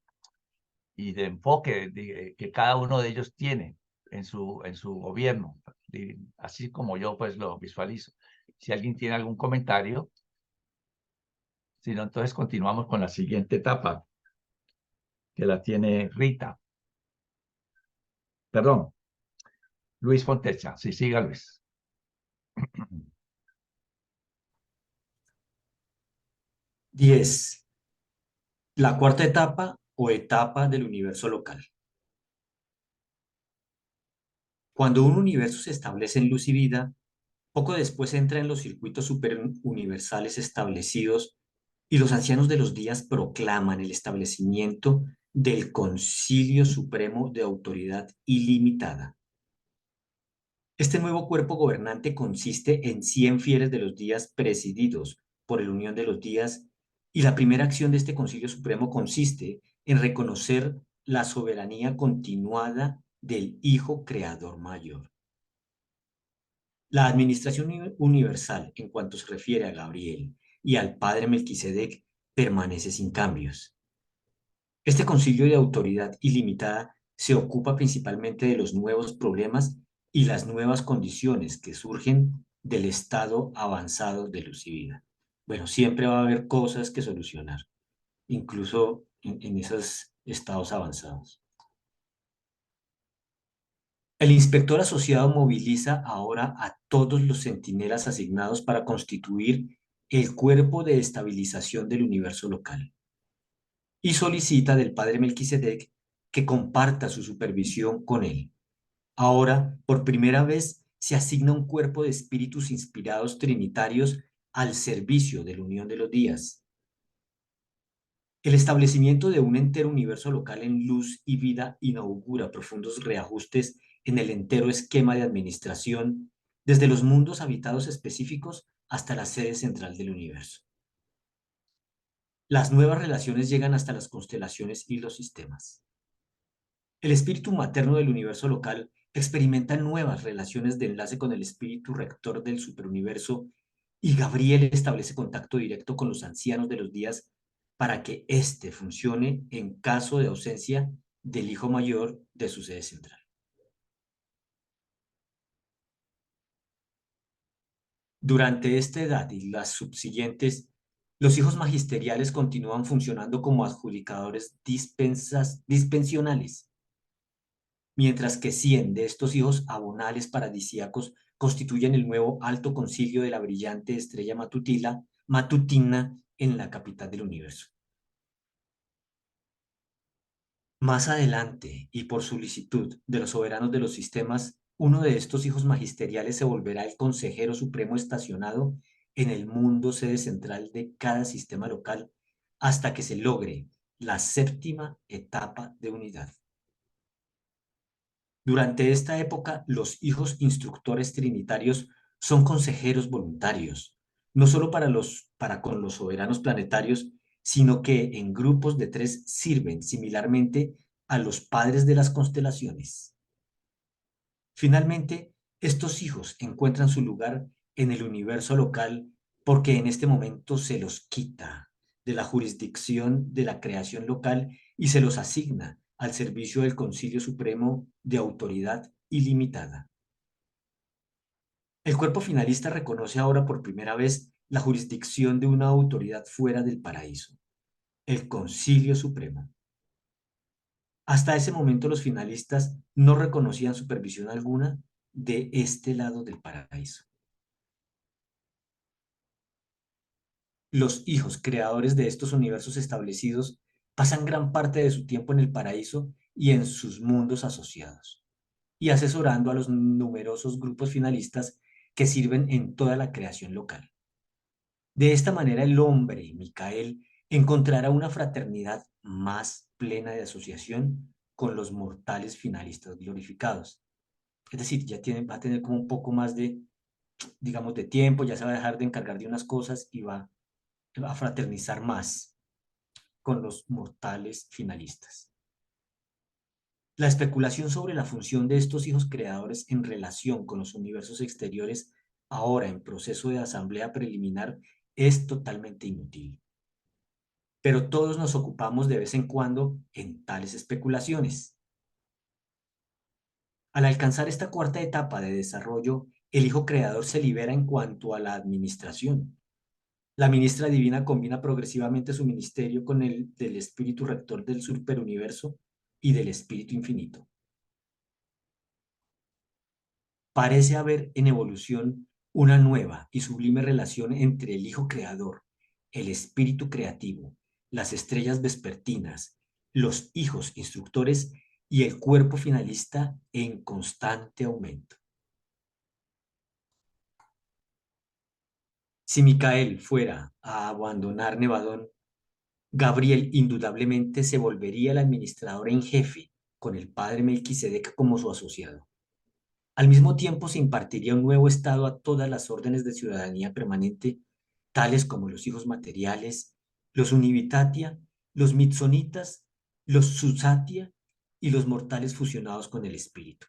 enfoque que cada uno de ellos tiene en su gobierno, así como yo pues lo visualizo. Si alguien tiene algún comentario, si no, entonces continuamos con la siguiente etapa, que la tiene Rita. Perdón, Luis Fontecha. Sí, siga Luis. Diez. La cuarta etapa o etapa del universo local. Cuando un universo se establece en luz y vida, poco después entra en los circuitos superuniversales establecidos y los ancianos de los días proclaman el establecimiento del Concilio Supremo de Autoridad Ilimitada. Este nuevo cuerpo gobernante consiste en 100 fieles de los días presididos por el Unión de los Días, y la primera acción de este Concilio Supremo consiste en reconocer la soberanía continuada del Hijo Creador Mayor. La administración universal, en cuanto se refiere a Gabriel y al Padre Melquisedec, permanece sin cambios. Este concilio de autoridad ilimitada se ocupa principalmente de los nuevos problemas y las nuevas condiciones que surgen del estado avanzado de luz y vida. Bueno, siempre va a haber cosas que solucionar, incluso en esos estados avanzados. El inspector asociado moviliza ahora a todos los centinelas asignados para constituir el cuerpo de estabilización del universo local y solicita del padre Melquisedec que comparta su supervisión con él. Ahora, por primera vez, se asigna un cuerpo de espíritus inspirados trinitarios al servicio de la unión de los días. El establecimiento de un entero universo local en luz y vida inaugura profundos reajustes en el entero esquema de administración, desde los mundos habitados específicos hasta la sede central del universo. Las nuevas relaciones llegan hasta las constelaciones y los sistemas. El espíritu materno del universo local experimenta nuevas relaciones de enlace con el espíritu rector del superuniverso, y Gabriel establece contacto directo con los ancianos de los días para que éste funcione en caso de ausencia del hijo mayor de su sede central. Durante esta edad y las subsiguientes, los hijos magisteriales continúan funcionando como adjudicadores dispensionales, mientras que 100 de estos hijos abonales paradisíacos constituyen el nuevo alto concilio de la brillante estrella matutina en la capital del universo. Más adelante, y por solicitud de los soberanos de los sistemas, uno de estos hijos magisteriales se volverá el consejero supremo estacionado en el mundo sede central de cada sistema local hasta que se logre la séptima etapa de unidad. Durante esta época, los hijos instructores trinitarios son consejeros voluntarios, no solo para con los soberanos planetarios, sino que en grupos de 3 sirven similarmente a los padres de las constelaciones. Finalmente, estos hijos encuentran su lugar en el universo local porque en este momento se los quita de la jurisdicción de la creación local y se los asigna al servicio del Concilio Supremo de Autoridad Ilimitada. El cuerpo finalista reconoce ahora por primera vez la jurisdicción de una autoridad fuera del paraíso, el Concilio Supremo. Hasta ese momento los finalistas no reconocían supervisión alguna de este lado del paraíso. Los hijos creadores de estos universos establecidos pasan gran parte de su tiempo en el paraíso y en sus mundos asociados, y asesorando a los numerosos grupos finalistas que sirven en toda la creación local. De esta manera el hombre, Micael, encontrará una fraternidad más plena de asociación con los mortales finalistas glorificados. Es decir, va a tener como un poco más de, digamos, de tiempo, ya se va a dejar de encargar de unas cosas y va a fraternizar más con los mortales finalistas. La especulación sobre la función de estos hijos creadores en relación con los universos exteriores, ahora en proceso de asamblea preliminar, es totalmente inútil. Pero todos nos ocupamos de vez en cuando en tales especulaciones. Al alcanzar esta cuarta etapa de desarrollo, el hijo creador se libera en cuanto a la administración. La ministra divina combina progresivamente su ministerio con el del espíritu rector del superuniverso y del espíritu infinito. Parece haber en evolución una nueva y sublime relación entre el hijo creador, el espíritu creativo, las estrellas vespertinas, los hijos instructores y el cuerpo finalista en constante aumento. Si Micael fuera a abandonar Nevadón, Gabriel indudablemente se volvería el administrador en jefe, con el padre Melquisedec como su asociado. Al mismo tiempo se impartiría un nuevo estado a todas las órdenes de ciudadanía permanente, tales como los hijos materiales, los univitatia, los mitsonitas, los susatia y los mortales fusionados con el espíritu.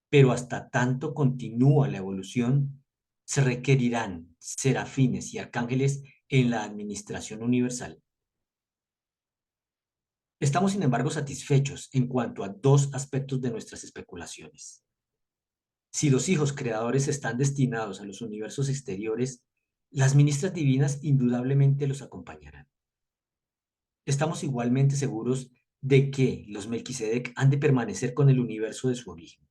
Pero hasta tanto continúa la evolución, se requerirán serafines y arcángeles en la administración universal. Estamos, sin embargo, satisfechos en cuanto a dos aspectos de nuestras especulaciones. Si los hijos creadores están destinados a los universos exteriores, las ministras divinas indudablemente los acompañarán. Estamos igualmente seguros de que los Melquisedec han de permanecer con el universo de su origen.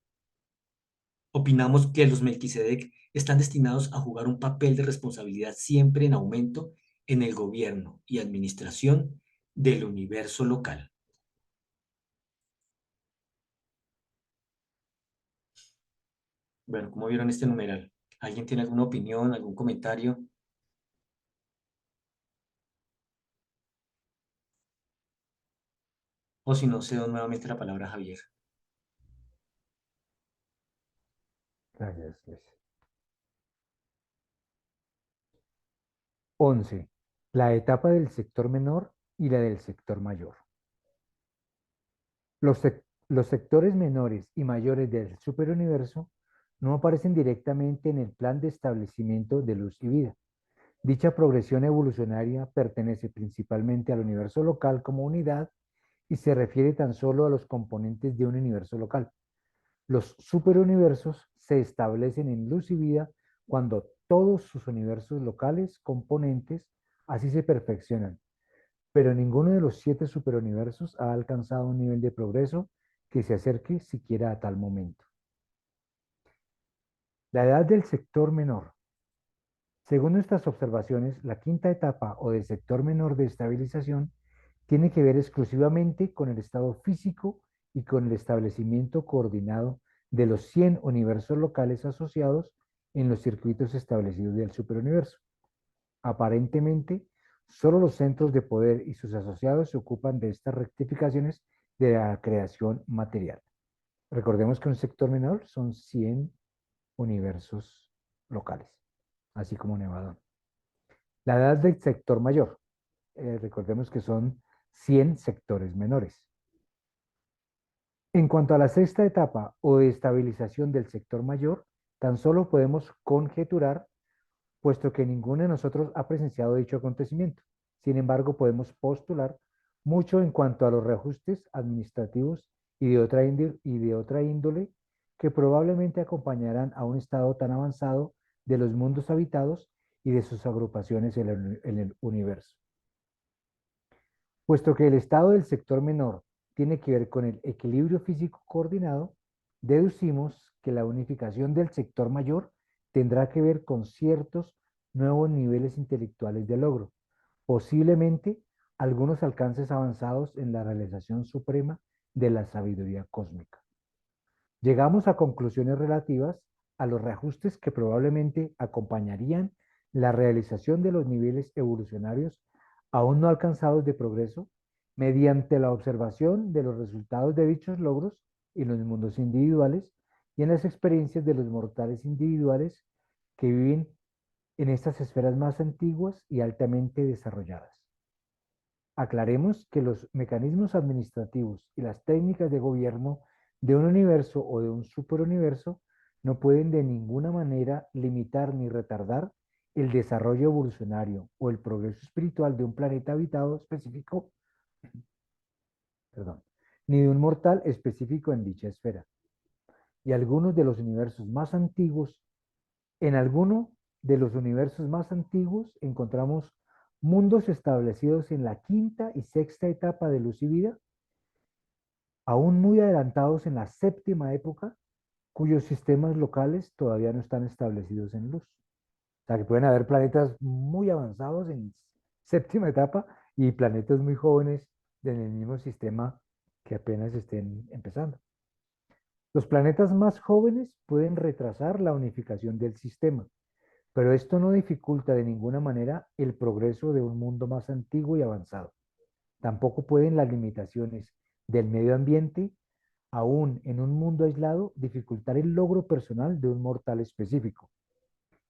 Opinamos que los Melquisedec están destinados a jugar un papel de responsabilidad siempre en aumento en el gobierno y administración del universo local. Bueno, ¿cómo vieron este numeral? ¿Alguien tiene alguna opinión, algún comentario? O si no, cedo nuevamente la palabra a Javier. Gracias, Luis. 11. La etapa del sector menor y la del sector mayor. Los sectores menores y mayores del superuniverso no aparecen directamente en el plan de establecimiento de luz y vida. Dicha progresión evolucionaria pertenece principalmente al universo local como unidad y se refiere tan solo a los componentes de un universo local. Los superuniversos se establecen en luz y vida cuando todos sus universos locales componentes así se perfeccionan, pero ninguno de los 7 superuniversos ha alcanzado un nivel de progreso que se acerque siquiera a tal momento. La edad del sector menor. Según nuestras observaciones, la quinta etapa o del sector menor de estabilización tiene que ver exclusivamente con el estado físico y con el establecimiento coordinado de los 100 universos locales asociados en los circuitos establecidos del superuniverso. Aparentemente, solo los centros de poder y sus asociados se ocupan de estas rectificaciones de la creación material. Recordemos que un sector menor son 100 universos locales, así como Nevadón. La edad del sector mayor, recordemos que son 100 sectores menores. En cuanto a la sexta etapa o de estabilización del sector mayor, tan solo podemos conjeturar, puesto que ninguno de nosotros ha presenciado dicho acontecimiento. Sin embargo, podemos postular mucho en cuanto a los reajustes administrativos y de otra índole que probablemente acompañarán a un estado tan avanzado de los mundos habitados y de sus agrupaciones en el universo. Puesto que el estado del sector menor tiene que ver con el equilibrio físico coordinado, deducimos que la unificación del sector mayor tendrá que ver con ciertos nuevos niveles intelectuales de logro, posiblemente algunos alcances avanzados en la realización suprema de la sabiduría cósmica. Llegamos a conclusiones relativas a los reajustes que probablemente acompañarían la realización de los niveles evolucionarios aún no alcanzados de progreso, mediante la observación de los resultados de dichos logros en los mundos individuales y en las experiencias de los mortales individuales que viven en estas esferas más antiguas y altamente desarrolladas. Aclaremos que los mecanismos administrativos y las técnicas de gobierno de un universo o de un superuniverso no pueden de ninguna manera limitar ni retardar el desarrollo evolucionario o el progreso espiritual de un planeta habitado específico, ni de un mortal específico en dicha esfera. Y algunos de los universos más antiguos, en alguno de los universos más antiguos encontramos mundos establecidos en la quinta y sexta etapa de luz y vida, aún muy adelantados en la séptima época, cuyos sistemas locales todavía no están establecidos en luz. O sea, que pueden haber planetas muy avanzados en séptima etapa y planetas muy jóvenes en el mismo sistema que apenas estén empezando. Los planetas más jóvenes pueden retrasar la unificación del sistema, pero esto no dificulta de ninguna manera el progreso de un mundo más antiguo y avanzado. Tampoco pueden las limitaciones del medio ambiente, aún en un mundo aislado, dificultar el logro personal de un mortal específico.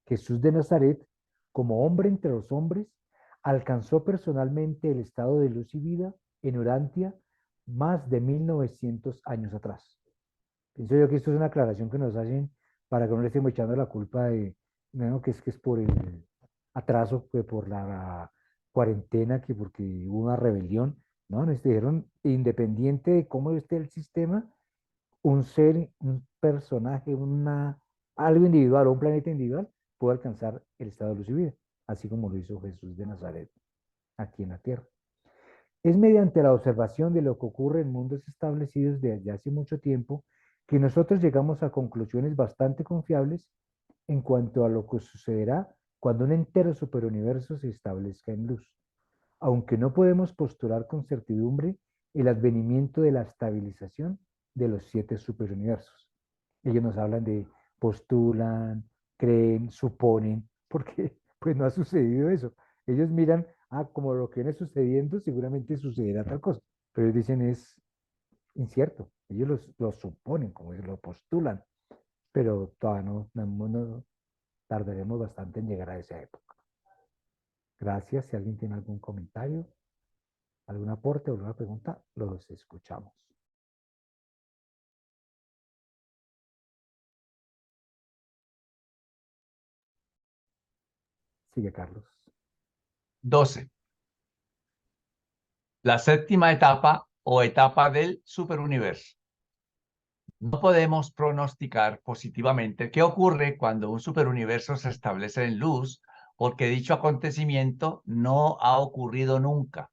Jesús de Nazaret, como hombre entre los hombres, alcanzó personalmente el estado de luz y vida en Urantia más de 1900 años atrás. Pienso yo que esto es una aclaración que nos hacen para que no le estemos echando la culpa de, bueno, que es por el atraso, que por la cuarentena, que porque hubo una rebelión. No, nos dijeron, independiente de cómo esté el sistema, un ser, un personaje, algo individual o un planeta individual puede alcanzar el estado de luz y vida, así como lo hizo Jesús de Nazaret aquí en la tierra. Es mediante la observación de lo que ocurre en mundos establecidos desde hace mucho tiempo que nosotros llegamos a conclusiones bastante confiables en cuanto a lo que sucederá cuando un entero superuniverso se establezca en luz, aunque no podemos postular con certidumbre el advenimiento de la estabilización de los 7 superuniversos. Ellos nos hablan de postulan, creen, suponen, porque pues no ha sucedido eso. Ellos miran, como lo que viene sucediendo, seguramente sucederá tal cosa, pero ellos dicen es incierto. Ellos lo suponen, como ellos lo postulan, pero todavía no tardaremos bastante en llegar a esa época. Gracias. Si alguien tiene algún comentario, algún aporte o alguna pregunta, los escuchamos. Sigue, Carlos. 12. La séptima etapa o etapa del superuniverso. No podemos pronosticar positivamente qué ocurre cuando un superuniverso se establece en luz, porque dicho acontecimiento no ha ocurrido nunca.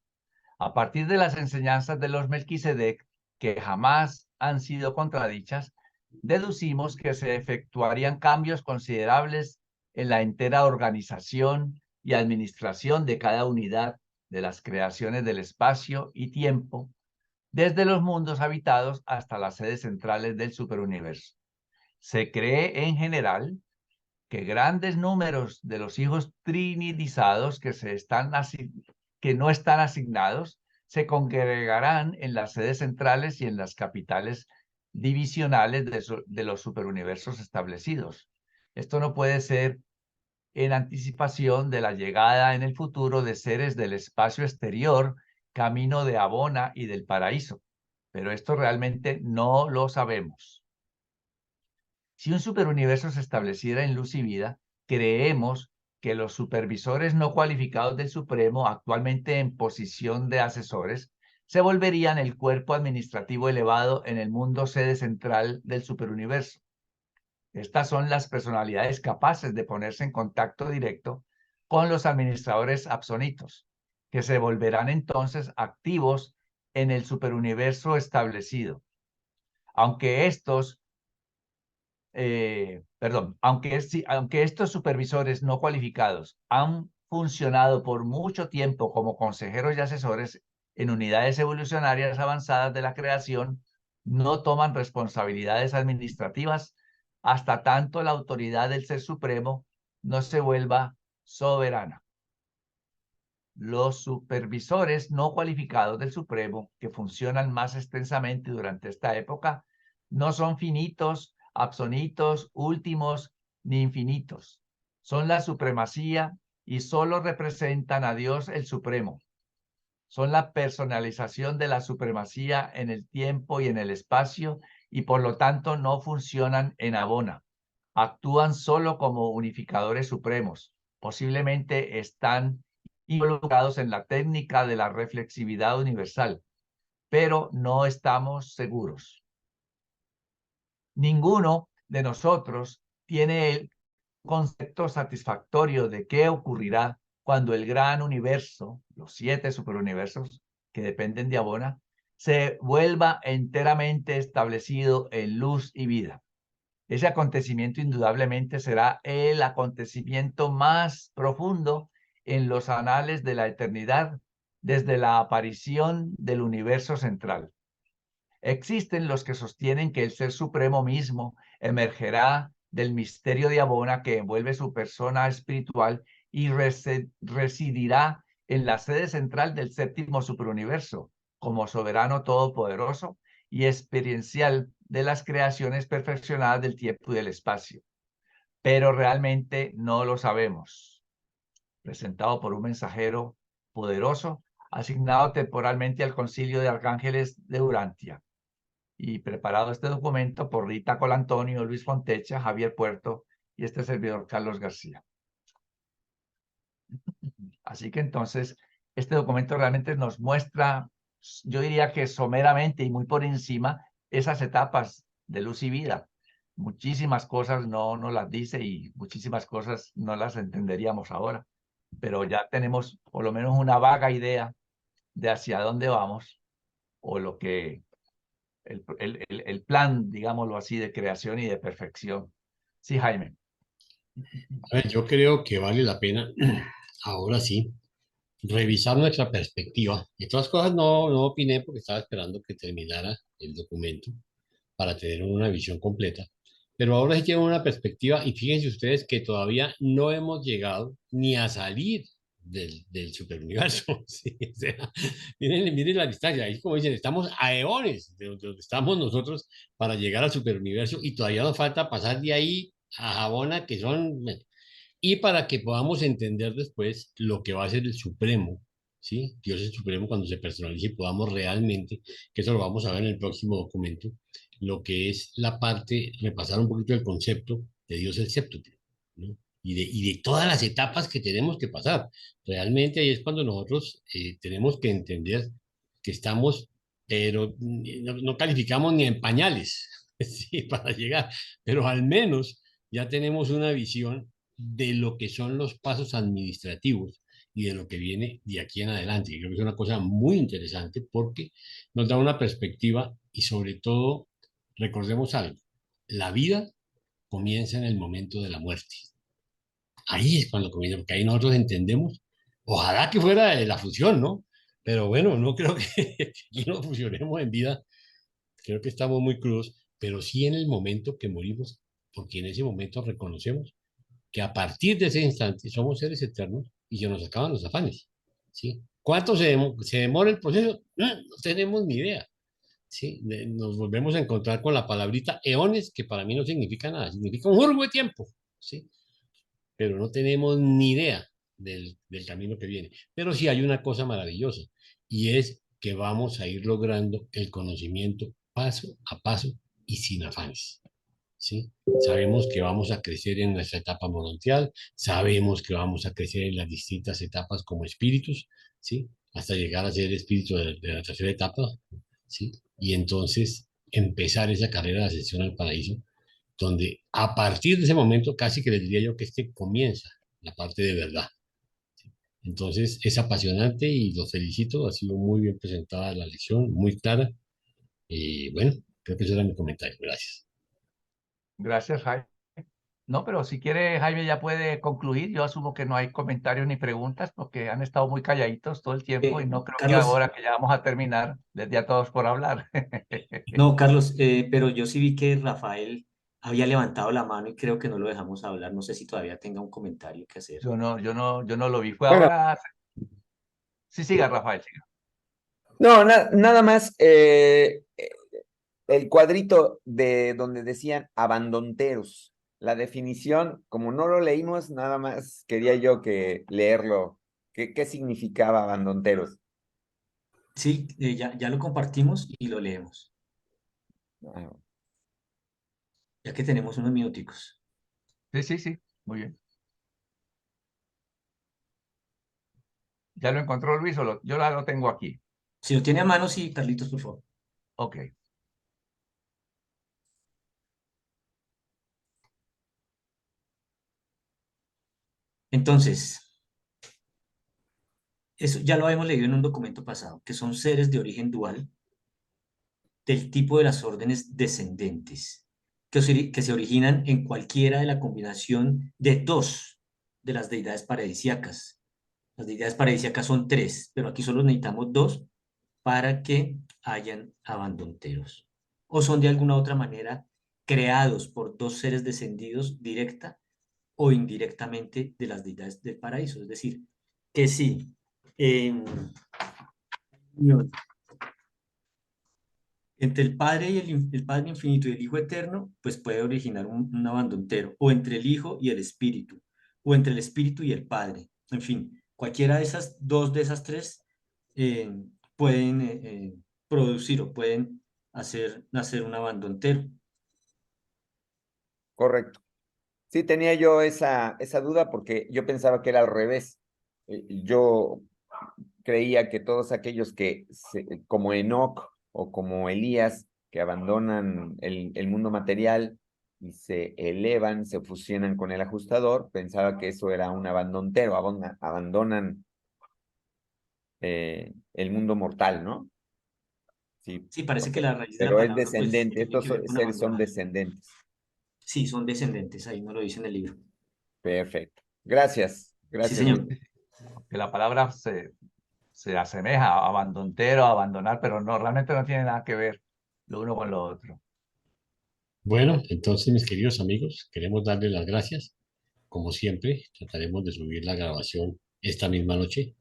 A partir de las enseñanzas de los Melquisedec, que jamás han sido contradichas, deducimos que se efectuarían cambios considerables en la entera organización y administración de cada unidad de las creaciones del espacio y tiempo, desde los mundos habitados hasta las sedes centrales del superuniverso. Se cree en general que grandes números de los hijos trinidizados que no están asignados se congregarán en las sedes centrales y en las capitales divisionales de los superuniversos establecidos. Esto no puede ser en anticipación de la llegada en el futuro de seres del espacio exterior, camino de Abona y del paraíso, pero esto realmente no lo sabemos. Si un superuniverso se estableciera en luz y vida, creemos que los supervisores no cualificados del Supremo, actualmente en posición de asesores, se volverían el cuerpo administrativo elevado en el mundo sede central del superuniverso. Estas son las personalidades capaces de ponerse en contacto directo con los administradores absonitos, que se volverán entonces activos en el superuniverso establecido. Aunque estos supervisores no cualificados han funcionado por mucho tiempo como consejeros y asesores en unidades evolucionarias avanzadas de la creación, no toman responsabilidades administrativas hasta tanto la autoridad del Ser Supremo no se vuelva soberana. Los supervisores no cualificados del Supremo, que funcionan más extensamente durante esta época, no son finitos, absonitos, últimos ni infinitos. Son la supremacía y solo representan a Dios el Supremo. Son la personalización de la supremacía en el tiempo y en el espacio y por lo tanto no funcionan en abona. Actúan solo como unificadores supremos. Posiblemente están involucrados en la técnica de la reflexividad universal, pero no estamos seguros. Ninguno de nosotros tiene el concepto satisfactorio de qué ocurrirá cuando el gran universo, los 7 superuniversos que dependen de Abona, se vuelva enteramente establecido en luz y vida. Ese acontecimiento indudablemente será el acontecimiento más profundo en los anales de la eternidad desde la aparición del universo central. Existen los que sostienen que el Ser Supremo mismo emergerá del misterio de Abona que envuelve su persona espiritual y residirá en la sede central del séptimo superuniverso, como soberano todopoderoso y experiencial de las creaciones perfeccionadas del tiempo y del espacio. Pero realmente no lo sabemos. Presentado por un mensajero poderoso, asignado temporalmente al Concilio de Arcángeles de Urantia. Y preparado este documento por Rita Colantonio, Luis Fontecha, Javier Puerto y este servidor Carlos García. Así que entonces, este documento realmente nos muestra, yo diría que someramente y muy por encima, esas etapas de luz y vida. Muchísimas cosas no nos las dice y muchísimas cosas no las entenderíamos ahora, pero ya tenemos por lo menos una vaga idea de hacia dónde vamos o lo que el plan, digámoslo así, de creación y de perfección. Sí, Jaime. A ver, yo creo que vale la pena, ahora sí, revisar nuestra perspectiva. De todas cosas, no opiné porque estaba esperando que terminara el documento para tener una visión completa. Pero ahora sí tienen una perspectiva y fíjense ustedes que todavía no hemos llegado ni a salir del superuniverso. ¿Sí? O sea, miren la distancia, ahí como dicen, estamos a eones de donde estamos nosotros para llegar al superuniverso y todavía nos falta pasar de ahí a Jabona, que son... Y para que podamos entender después lo que va a ser el Supremo, ¿sí? Dios es Supremo cuando se personalice y podamos realmente, que eso lo vamos a ver en el próximo documento, lo que es la parte, repasar un poquito el concepto de Dios el séptuple, ¿no? Y de todas las etapas que tenemos que pasar. Realmente ahí es cuando nosotros tenemos que entender que estamos, pero no calificamos ni en pañales, ¿sí? Para llegar, pero al menos ya tenemos una visión de lo que son los pasos administrativos y de lo que viene de aquí en adelante. Y creo que es una cosa muy interesante porque nos da una perspectiva y sobre todo recordemos algo, la vida comienza en el momento de la muerte. Ahí es cuando comienza, porque ahí nosotros entendemos, ojalá que fuera de la fusión, ¿no? Pero bueno, no creo que aquí no fusionemos en vida, creo que estamos muy crudos, pero sí en el momento que morimos, porque en ese momento reconocemos que a partir de ese instante somos seres eternos y se nos acaban los afanes, ¿sí? ¿Cuánto se demora el proceso? No tenemos ni idea, ¿sí? Nos volvemos a encontrar con la palabrita eones, que para mí no significa nada, significa un hurgo de tiempo, ¿sí? Pero no tenemos ni idea del camino que viene. Pero sí hay una cosa maravillosa, y es que vamos a ir logrando el conocimiento paso a paso y sin afanes. ¿Sí? Sabemos que vamos a crecer en nuestra etapa morontial, sabemos que vamos a crecer en las distintas etapas como espíritus, ¿sí? Hasta llegar a ser espíritu de la tercera etapa, ¿sí? Y entonces empezar esa carrera de ascensión al paraíso, donde a partir de ese momento casi que les diría yo que comienza la parte de verdad. ¿Sí? Entonces es apasionante y los felicito, ha sido muy bien presentada la lección, muy clara, y bueno, creo que ese era mi comentario, gracias. Gracias, Jaime. No, pero si quiere, Jaime ya puede concluir. Yo asumo que no hay comentarios ni preguntas porque han estado muy calladitos todo el tiempo y no creo que Carlos, ahora que ya vamos a terminar les dé a todos por hablar. no, Carlos, pero yo sí vi que Rafael había levantado la mano y creo que no lo dejamos hablar. No sé si todavía tenga un comentario que hacer. Yo no lo vi. Fue Bueno, ahora. Sí, siga, Rafael, siga. No, nada más el cuadrito de donde decían abandonteros. La definición, como no lo leímos, nada más quería yo que leerlo. ¿Qué significaba abandonteros? Sí, ya lo compartimos y lo leemos, Ah, ya que tenemos unos minuticos. Sí, muy bien. ¿Ya lo encontró Luis o yo lo tengo aquí? Si lo tiene a mano, sí, Carlitos, por favor. Ok. Entonces, eso ya lo habíamos leído en un documento pasado, que son seres de origen dual del tipo de las órdenes descendentes, que se originan en cualquiera de la combinación de dos de las deidades paradisíacas. Las deidades paradisíacas son tres, pero aquí solo necesitamos dos para que hayan abandonteros. O son de alguna otra manera creados por dos seres descendidos directa o indirectamente de las deidades del paraíso. Es decir, que sí, entre el Padre y el Padre infinito y el Hijo eterno, pues puede originar un abandonero, o entre el Hijo y el Espíritu, o entre el Espíritu y el Padre. En fin, cualquiera de esas dos de esas tres pueden producir o pueden hacer nacer un abandonero. correcto. Sí, tenía yo esa duda porque yo pensaba que era al revés. Yo creía que todos aquellos que, como Enoc o como Elías, que abandonan el mundo material y se elevan, se fusionan con el ajustador, pensaba que eso era un abandontero, abandonan el mundo mortal, ¿no? Sí, Sí, parece que la raíz de la pero es palabra pues descendente, tiene estos que ver con seres son abandonar. descendentes. Sí, son descendentes, ahí no lo dice en el libro. Perfecto. Gracias. Sí, Gracias, señor. Luis. Que la palabra se asemeja a abandontero, a abandonar, pero no, realmente no tiene nada que ver lo uno con lo otro. Bueno, entonces, mis queridos amigos, queremos darles las gracias. Como siempre, trataremos de subir la grabación esta misma noche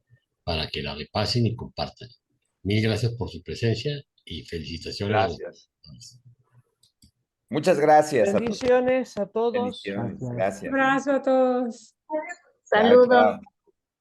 para que la repasen y compartan. Mil gracias por su presencia y felicitaciones a los Gracias. participantes. Muchas gracias a todos. Bendiciones a todos. Bendiciones. Gracias. Gracias. Un abrazo a todos. Chao, Saludos. chao.